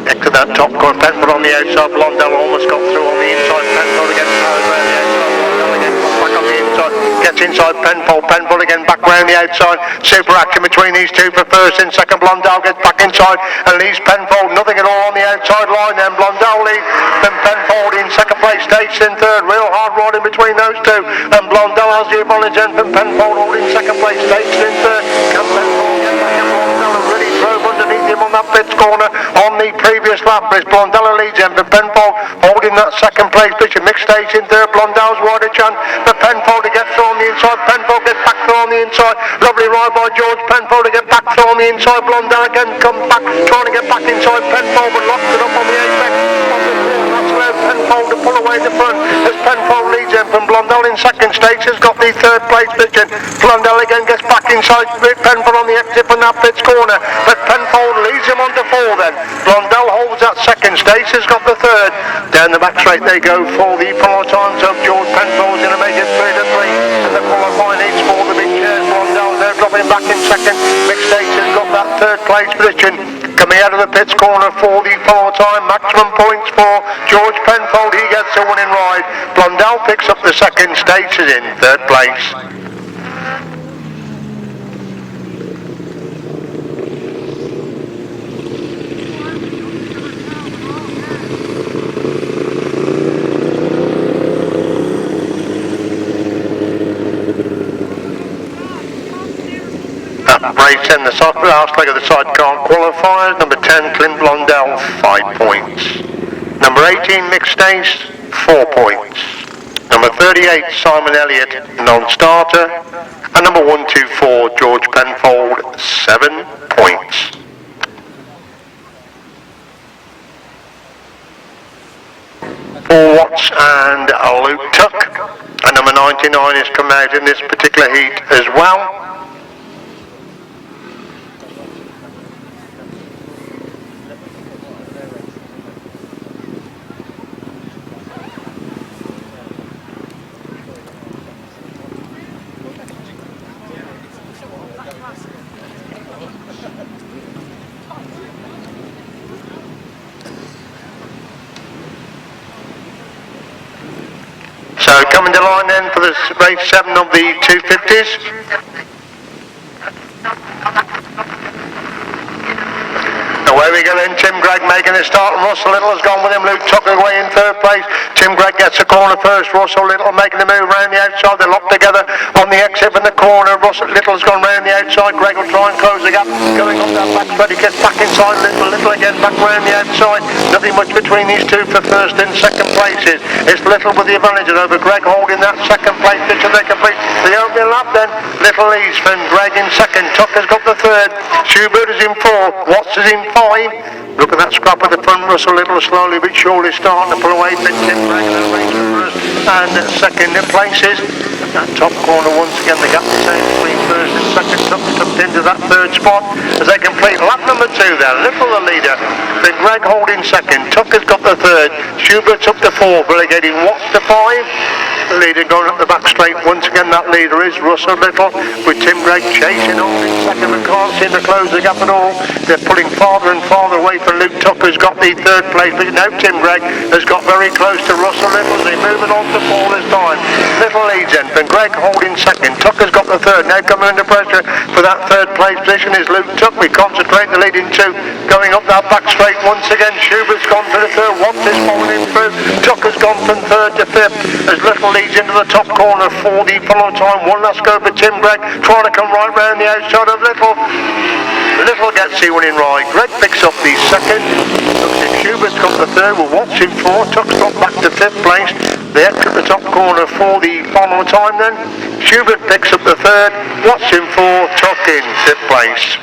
Next to that top corner, Penfold on the outside. Blondell almost got through on the inside. Penfold again around the outside. Blondell again back on the inside. Gets inside Penfold. Penfold again back round the outside. Super action between these two for first and second. Blondell gets back inside and leaves Penfold. Nothing at all on the outside line then. Blondell leads. Then Penfold in second place. Stakes in third. Real hard riding between those two. And Blondell has the advantage then from Penfold holding second place. Stakes in third. Can Penfold get back in? Blondell really drove underneath him on that pits corner on the previous lap. As Blondell leads him for Penfold holding that second place position. Mixed stakes in third. Blondell's wider chance for Penfold to get through on the inside. Penfold gets back through on the inside. Lovely ride by George Penfold to get back through on the inside. Blondell again comes back trying to get back inside Penfold but locks it up on the apex. That's allowed Penfold to pull away the front as Penfold leads him from Blondell in second stage has got the third place position. Blondell again gets back inside Penfold on the exit from that pits corner but Penfold leads him on to 4 then. Blondell holds that second stage has got the third. Down the back straight they go for the power times of George Penfold's going to make it 3 to 3 and the qualifying heats for the big chairs. Blondell there dropping back in second. Mixed stage has got that third place position. Coming out of the pits corner for the power time. Maximum points for George Penfold. He gets a winning ride. Blondell picks up the second stage is in third place. Race in the last leg of the sidecar qualifiers. Number 10, Clint Blondell, 5 points. Number 18, Mick Stace, 4 points. Number 38, Simon Elliott, non-starter. And number 124, George Penfold, 7 points. Paul Watts and Luke Tuck. And number 99 is coming out in this particular heat as well. So coming to line then for this race 7 of the 250s. Away we go then, Tim Gregg making a start and Russell Little has gone with him. Luke Tucker away in third place. Tim Gregg gets a corner first. Russell Little making the move round the outside. They're locked together on the exit from the corner. Russell Little's gone round the outside. Gregg will try and close the gap. Going up that back straight. He gets back inside. Little again back round the outside. Nothing much between these two for first and second places. It's Little with the advantage over Gregg holding that second place until they complete the opening lap then. Little leads from Gregg in second. Tucker's got the third. Schubert is in 4. Watts is in 5. Look at that scrap at the front. Russell Little slowly but surely starting to pull away. Tim Gregg in the race for first and second places. That top corner once again the gap the same between first and second. Tucked into that third spot as they complete lap number 2 there. Little the leader. Then Gregg holding second. Tucker's got the third. Schubert's up to 4. Relegating Watts to 5. leader going up the back straight. Once again, that leader is Russell Little, with Tim Gregg chasing on in second. We can't seem to close the gap at all. They're pulling farther and farther away from Luke Tucker's got the third place, but now Tim Gregg has got very close to Russell Little. They're moving on to Paul this time. Little leads then, and Gregg holding second. Tucker's got the third. Now coming under pressure for that third place position is Luke Tucker. We concentrate the leading two. Going up that back straight once again. Schubert's gone to the third. Watts is following through. Tucker's gone from third to fifth as Little leads into the top corner for the follow time. One last go for Tim Gregg, trying to come right round the outside of Little. Little gets the winning ride. Gregg picks up the second. Schubert's got the third with Watts in fourth. Tuck's got back to fifth place. They exit the top corner for the final time then. Schubert picks up the third. Watts in fourth. Tuck in fifth place.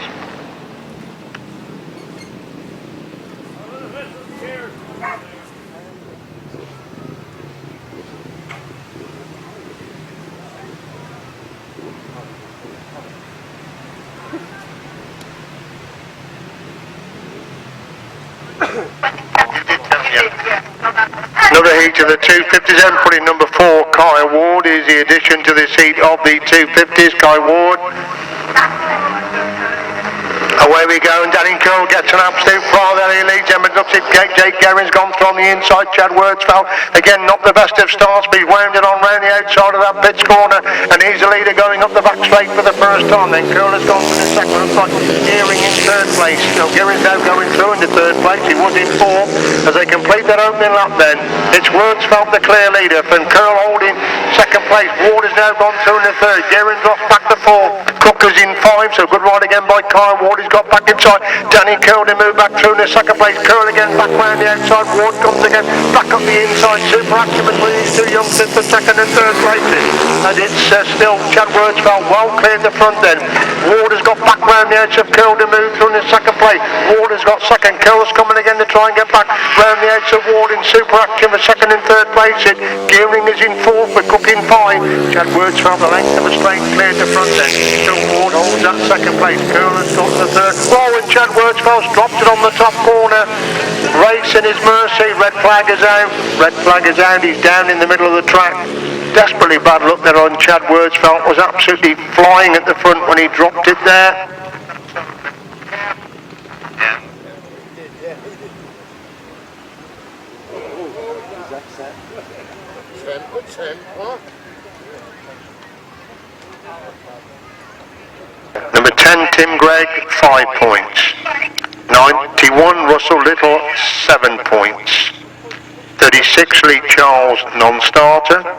Another heat of the 250s then, putting number 4, Kai Ward, is the addition to this heat of the 250s. Kai Ward. Away we go, and Danny Curl gets an absolute far there. He leads him, and looks at Jake Guerin's gone through on the inside. Chad Wordsfeld, again, not the best of starts, but he's wound it on round the outside of that pits corner, and he's the leader going up the back straight for the first time. Then Curl has gone to the second, looks like Gearing in third place. So Guerin's now going through into third place. He was in fourth as they complete their opening lap then. It's Wordsfeld the clear leader, from Curl holding second place. Ward has now gone through in the third. Guerin drops back to fourth. Cooker's in five, so good ride again by Kai Ward. He's got back inside. Danny Curl to move back through in the second place. Curl again back round the outside. Ward comes again back up the inside. Super active between these two youngsters for second and third places. And it's still Chad Wordsfeld well cleared the front then. Ward has got back round the edge of Curl to move through in the second place. Ward has got second. Curl's coming again to try and get back round the edge of Ward in super active for second and third places. Gearing is in fourth with Cook in five. Chad Wordsfeld the length of a straight cleared the front then. Ward holds that second place. Curl has got the third. Oh, and Chad Wordsfeld's dropped it on the top corner. Racing his mercy. Red flag is out. Red flag is out. He's down in the middle of the track. Desperately bad luck there on Chad Wordsfeld. Was absolutely flying at the front when he dropped it there. Number 10, Tim Gregg, 5 points. 91, Russell Little, 7 points. 36, Lee Charles, non-starter.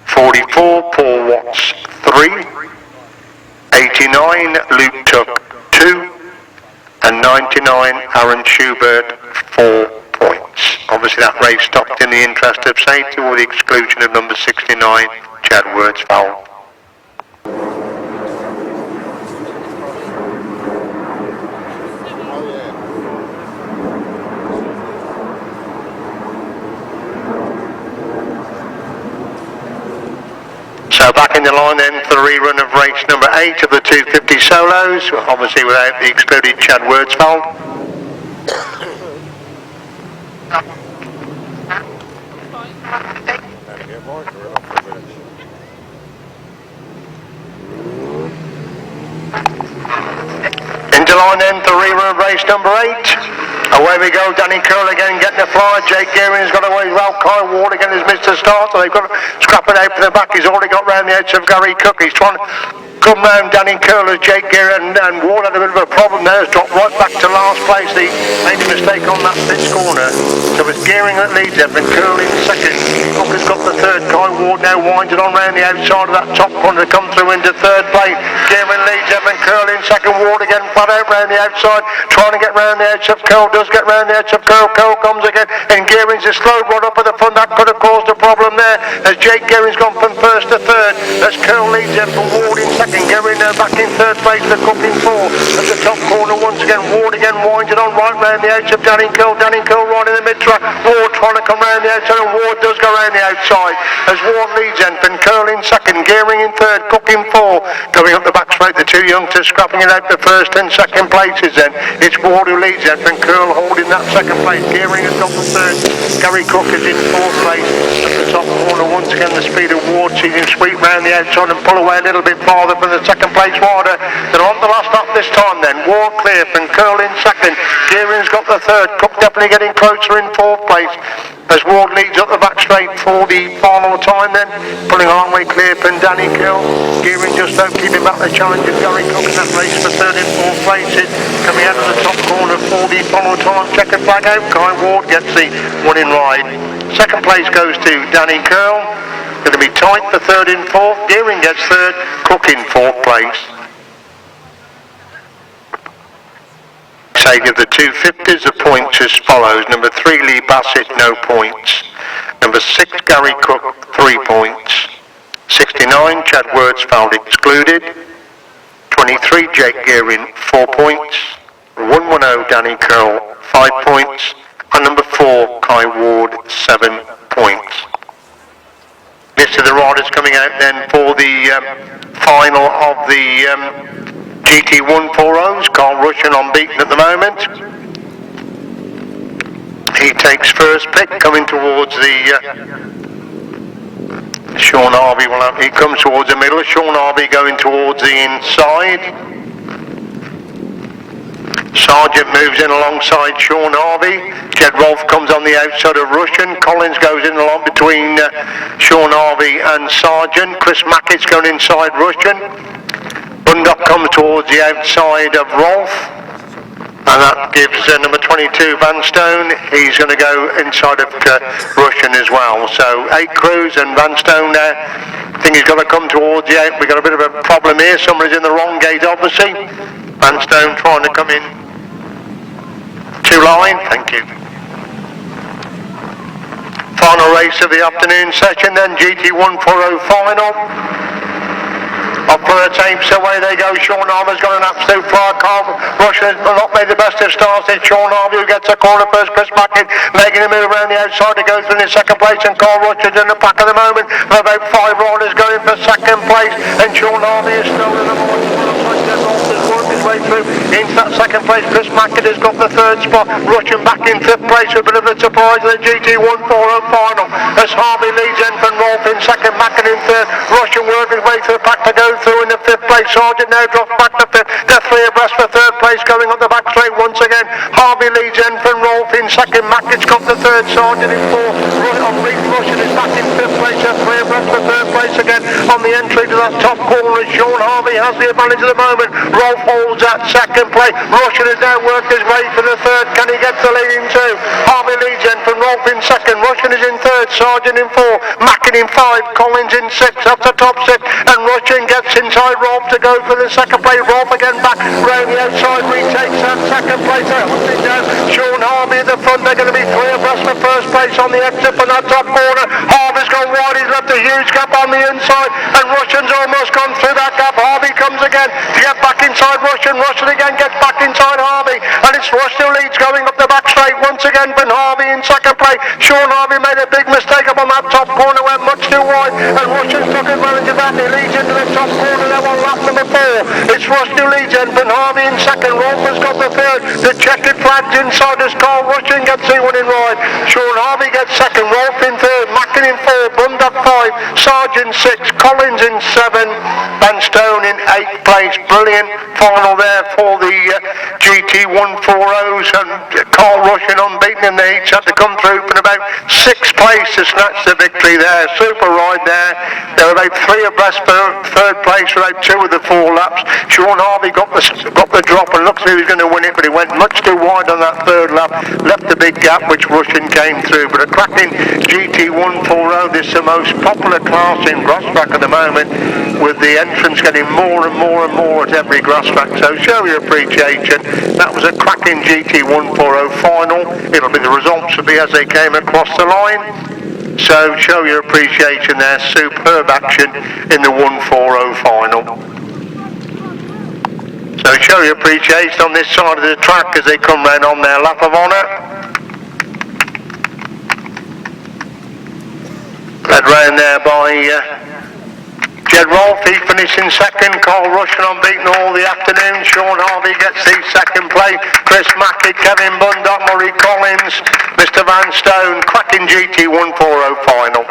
44, Paul Watts, 3. 89, Luke Tuck, 2. And 99, Aaron Schubert, 4 points. Obviously that race stopped in the interest of safety with the exclusion of number 69, Chad Wordsfeld. So back in the line then for the rerun of race number 8 of the 250 solos, obviously without the excluded Chad Wordsfeld. Into line then for the rerun of race number 8. Away we go, Danny Curl again getting a flyer. Jake Gearing has got away well. Kai Ward again has missed the start, so they've got to scrap it out for the back. He's already got round the edge of Gary Cook. He's trying to come round Danny Curl as Jake Gearing, and Ward had a bit of a problem there. Has dropped right back to last place. He made a mistake on that pits corner. So it's Gearing that leads them, and Curl in second. Cook has got the third. Kai Ward now winding on round the outside of that top corner to come through into third place. Gearing leads them, and Curl in second. Ward again flat out round the outside, trying to get round the edge of Curl. Does get round the edge of Curl. Curl comes again, and Gearing's a slow run up at the front. That could have caused a problem there as Jake Gearing's gone from first to third. As Curl leads them for Ward in second. Gearing now back in third place, the Cook in fourth. At the top corner once again, Ward again winding on right round the edge of Danny Curl. Danny Curl right in the mid-track. Ward trying to come round the outside, and Ward does go round the outside as Ward leads them. And Curl in second, Gearing in third, Cook in fourth. Going up the back straight, the two youngsters scrapping it out the first and second places then. It's Ward who leads them, and Curl holding that second place. Gearing has got the third. Gary Cook is in fourth place at the top corner once again the speed of Ward, sees him sweep round the outside and pull away a little bit farther from the second place rider. They're on the last lap this time then. Ward clear from Curl in second. Gearing's got the third. Cook definitely getting closer in fourth place as Ward leads up the back straight for the final time then. Pulling a long way clear from Danny Kill. Gearing just don't keep him back the challenge of Gary Cook in that race for third and fourth places. Coming out of the top corner for the final time. Checkered flag out. Guy Ward gets the winning ride. Second place goes to Danny Curl. Going to be tight for third and fourth. Gearing gets third. Cook in fourth place. Say give the 250s the points as follows. Number 3 Lee Bassett, no points. Number 6 Gary Cook, 3 points. 69 Chad Wordsfeld excluded. 23 Jake Gearing, 4 points. 110 Danny Curl, 5 points. And number 4 Kai Ward, 7 points. List of the riders coming out then for the final of the GT140s. Carl Russian unbeaten at the moment. He takes first pick, coming towards the Sean Harvey. He comes towards the middle. Sean Harvey going towards the inside. Sargent moves in alongside Sean Harvey. Jed Rolfe comes on the outside of Russian. Collins goes in along between Sean Harvey and Sargent. Chris Mackett's going inside Russian. Bundock comes towards the outside of Rolfe, and that gives number 22 Vanstone. He's going to go inside of Russian as well. So 8 crews and Vanstone there. I think he's got to come towards the 8. We've got a bit of a problem here. Somebody's in the wrong gate, obviously. Vanstone trying to come in to line. Thank you. Final race of the afternoon session then, GT140 final. Up for the tapes, away they go. Sean Harvey's got an absolute fire. Carl Russian has not made the best of starts. It's Sean Harvey who gets a corner first. Chris Mackett making a move around the outside to go through in second place, and Carl Russian's in the pack at the moment. About 5 riders going for second place, and Sean Harvey is still in the working his way through into that second place. Chris Mackett has got the third spot. Russian back in fifth place with a bit of a surprise in the GT140 final as Harvey leads Enfield Rolfe in second, Mackett in third. Russian working his way through the pack to go through in the fifth place. Sargent now drops back to fifth. They're 3 abreast for third place going on the back straight once again. Harvey leads Enfield Rolfe in second. Mackett's got the third. Sargent in fourth. Russian is back in fifth place. They're 3 abreast for third place again on the entry to that top corner. Sean Harvey has the advantage at the moment. Rolfe holds that second place. Russian has now worked his way for the third. Can he get the lead in 2? Harvey leads Enfield Rolfe in second. Russian is in third. Sargent in 4. Mackett in 5. Collins in 6. That's the top 6. And Russian gets inside Rolfe to go for the second place. Rolfe again back round the outside, retakes that second place. Sean Harvey at the front. They're going to be 3 abreast for first place on the exit from that top corner. Harvey's gone wide. He's left a huge gap on the inside, and Russian's almost gone through that gap. Harvey comes again to get back inside Russian. Russian again gets back inside Harvey, and it's Russian leads going up the back straight once again. But Harvey in second place. Sean Harvey made a big mistake up on that top corner, went much too wide, and Russian took advantage of that. He leads into the top corner there on lap number 4. It's Rush who leads Enfield Harvey in second. Rolfe has got the third. The checkered flags inside as Carl Russian gets the winning ride. Sean Harvey gets second. Rolfe in third. Macken in 4. Bundock 5. Sargent 6. Collins in 7. Vanstone in 8th place. Brilliant final there for the GT140s, and Carl Russian unbeaten in the heats, had to come through from about 6th place to snatch the victory there. Super ride there. They were about 3 abreast for third place for about 2 of the 4 laps. Sean Harvey got the drop and looked like he was going to win it, but he went much too wide on that third lap, left a big gap which Russian came through. But a cracking GT140, this is the most popular class in Grasstrack at the moment, with the entrance getting more and more and more at every Grasstrack. So show your appreciation. That was a cracking GT140 final. It'll be the results will be as they came across the line. So show your appreciation there. Superb action in the 140 final. So show your appreciation on this side of the track as they come round on their lap of honour. Led round there by Jed Rolfe. He finished in second. Carl Russian unbeaten all the afternoon. Sean Harvey gets the second place. Chris Mackett, Kevin Bundock, Murray Collins, Mr Vanstone. Cracking GT140 final.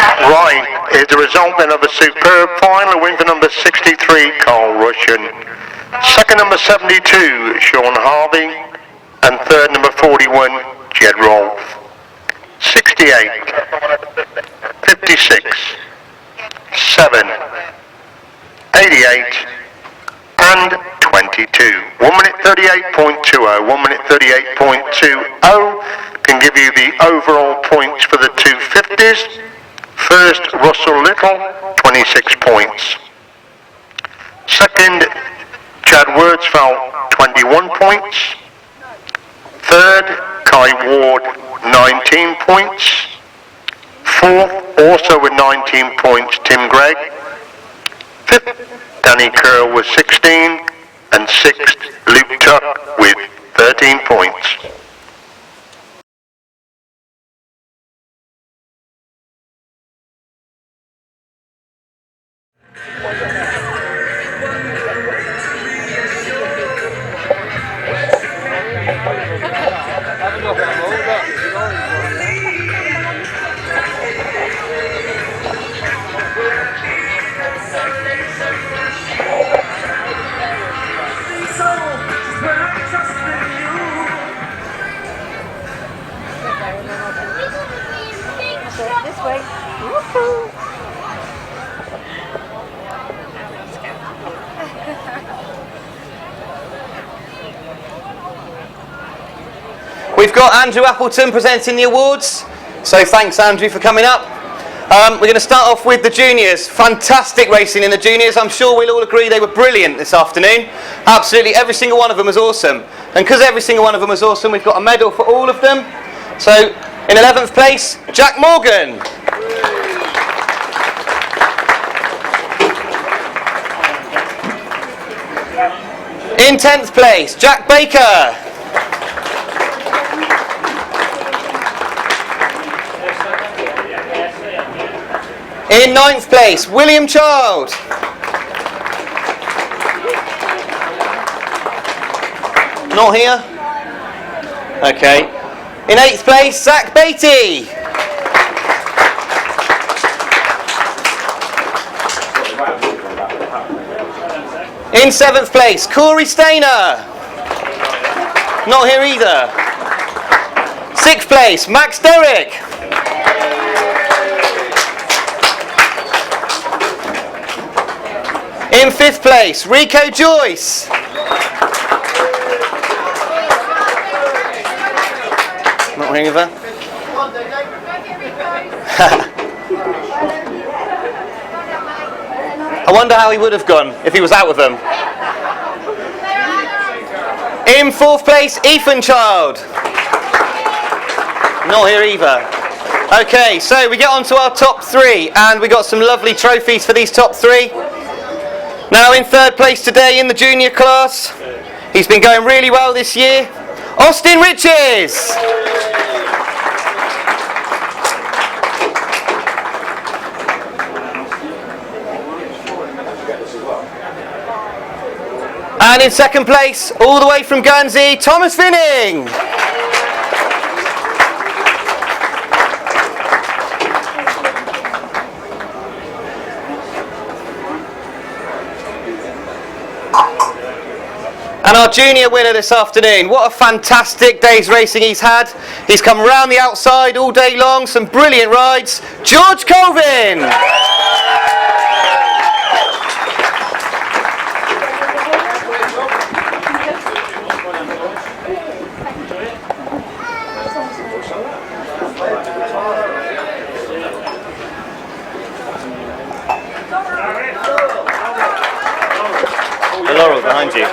Right, is the result then of a superb final win for number 63, Carl Russian. Second, number 72, Sean Harvey. And third, number 41, Jed Rolfe. 68, 56, 7, 88, and 22. 1 minute 38.20. 1 minute 38.20 can give you the overall points for the 250s. First, Russell Little, 26 points. Second, Chad Wordsfeld, 21 points. Third, Kai Ward, 19 points. Fourth, also with 19 points, Tim Gregg. Fifth, Danny Kerr with 16. And sixth, Luke Tuck with 13 points. This way. Woohoo! We've got Andrew Appleton presenting the awards, so thanks Andrew for coming up. We're going to start off with the juniors. Fantastic racing in the juniors. I'm sure we'll all agree they were brilliant this afternoon. Absolutely every single one of them was awesome. And because every single one of them was awesome, we've got a medal for all of them. So in 11th place, Jack Morgan. In 10th place, Jack Baker. In 9th place, William Childe. Not here? Okay. In 8th place, Zak Batey. In 7th place, Corey Stainer. Not here either. 6th place, Max Derrick. In 5th place, Rico Joyce. Not ring of her. I wonder how he would have gone if he was out with them. In 4th place, Ethan Childe. Not here either. Okay, so we get on to our top 3, and we got some lovely trophies for these top 3. Now in 3rd place today in the junior class, he's been going really well this year, Austin Riches. And in 2nd place, all the way from Guernsey, Thomas Finning. And our junior winner this afternoon, what a fantastic day's racing he's had. He's come round the outside all day long, some brilliant rides, George Colvin. The laurel behind you.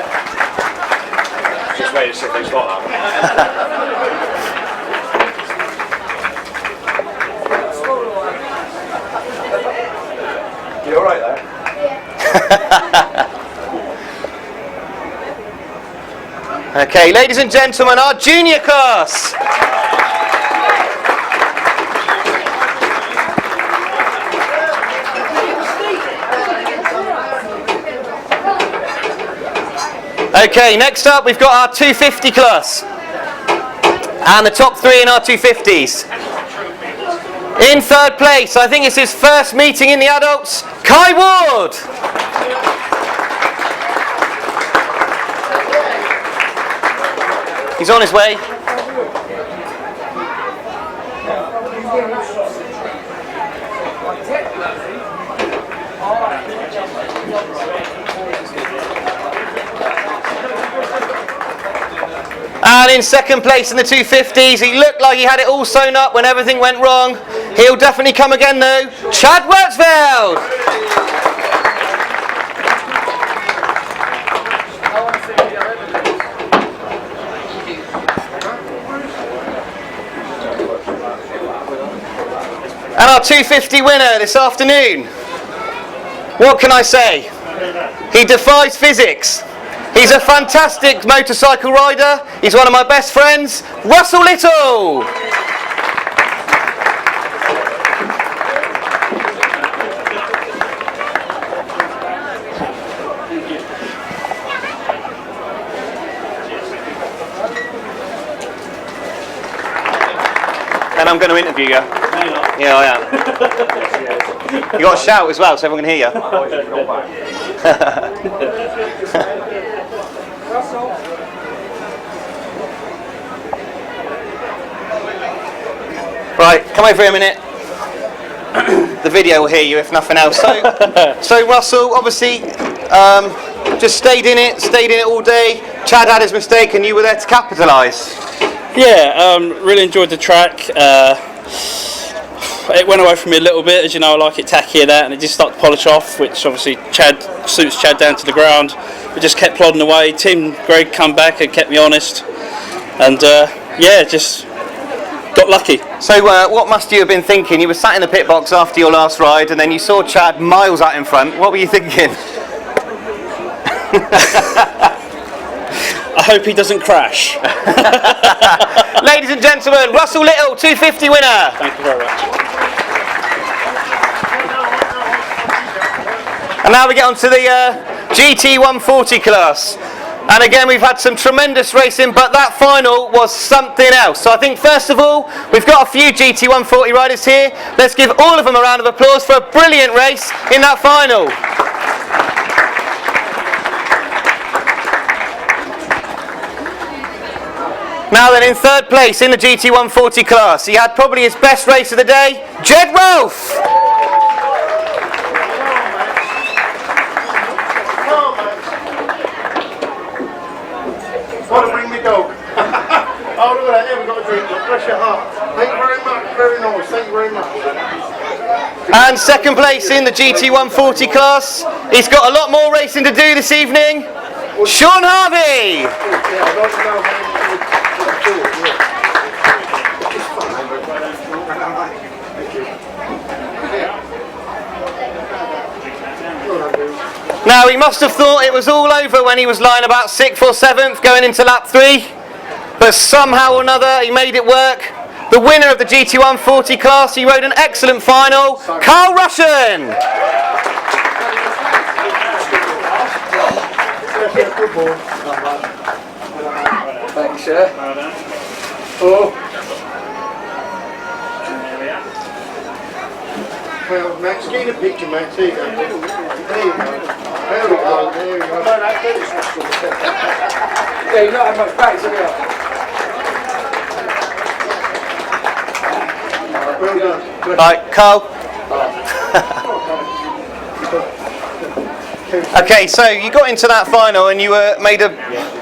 Just wait a second, it's not that. You alright there? Yeah. Okay, ladies and gentlemen, our junior class. Okay, next up we've got our 250 class and the top 3 in our 250s. In third place, I think it's his first meeting in the adults, Kai Ward. He's on his way. And in second place in the 250s, he looked like he had it all sewn up when everything went wrong. He'll definitely come again though, Chad Wurzfeld. And our 250 winner this afternoon, what can I say? He defies physics. He's a fantastic motorcycle rider. He's one of my best friends, Russell Little. And I'm going to interview you. Yeah, I am. You got to shout as well so everyone can hear you. Right, come over here a minute. The video will hear you if nothing else. So Russell, obviously, just stayed in it all day. Chad had his mistake and you were there to capitalise. Yeah, really enjoyed the track. It went away from me a little bit, as you know, I like it tackier that, and it just started to polish off, which obviously suits Chad down to the ground. We just kept plodding away. Tim Greg come back and kept me honest, and yeah, just got lucky. So what must you have been thinking? You were sat in the pit box after your last ride, and then you saw Chad miles out in front. What were you thinking? I hope he doesn't crash. Ladies and gentlemen, Russell Little, 250 winner. Thank you very much. And now we get on to the GT 140 class. And again, we've had some tremendous racing, but that final was something else. So I think first of all, we've got a few GT 140 riders here. Let's give all of them a round of applause for a brilliant race in that final. Now then, in third place in the GT 140 class, he had probably his best race of the day, Jed Rolfe. Want to bring me dog? Oh, look at that, yeah, we've got a drink. Bless your heart. Thank you very much, very nice, thank you very much. And second place in the GT 140 class, he's got a lot more racing to do this evening, Sean Harvey. Yeah, I'd like to know how Now he must have thought it was all over when he was lying about 6th or 7th going into lap 3, but somehow or another he made it work. The winner of the GT 140 class, he rode an excellent final, Carl Russian. Thanks, sir. Oh. Well, Max, get a picture, Max. There you go. There you go. There we go. There we go. Yeah, you're not having much practice, have you? Well done. Right, Carl. Okay, so you got into that final and you made a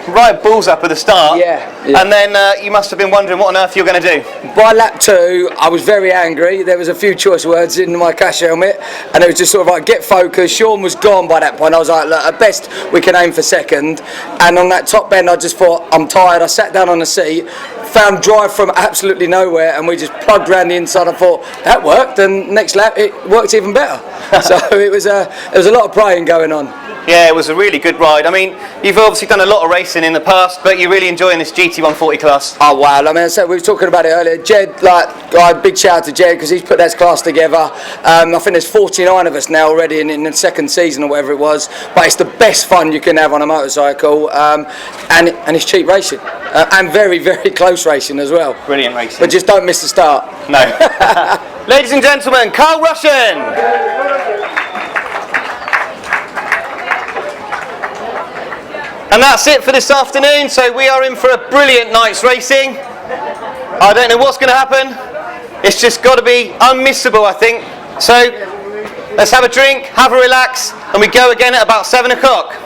right balls up at the start. Yeah. And then you must have been wondering what on earth you're going to do. By lap 2, I was very angry. There was a few choice words in my cash helmet, and it was just sort of like, get focused. Sean was gone by that point. I was like, look, at best we can aim for second. And on that top bend, I just thought, I'm tired. I sat down on the seat, found drive from absolutely nowhere, and we just plugged around the inside. I thought, that worked, and next lap it worked even better. So it was a lot of praying going on. Yeah, it was a really good ride. I mean, you've obviously done a lot of racing in the past, but you're really enjoying this GT 140 class. Oh wow! I mean, I said we were talking about it earlier. Jed, big shout out to Jed because he's put that class together. I think there's 49 of us now already in the second season or whatever it was. But it's the best fun you can have on a motorcycle, and it's cheap racing and very, very close racing as well. Brilliant racing. But just don't miss the start. No. Ladies and gentlemen, Carl Russian. And that's it for this afternoon, so we are in for a brilliant night's racing. I don't know what's going to happen. It's just got to be unmissable, I think. So let's have a drink, have a relax, and we go again at about 7 o'clock.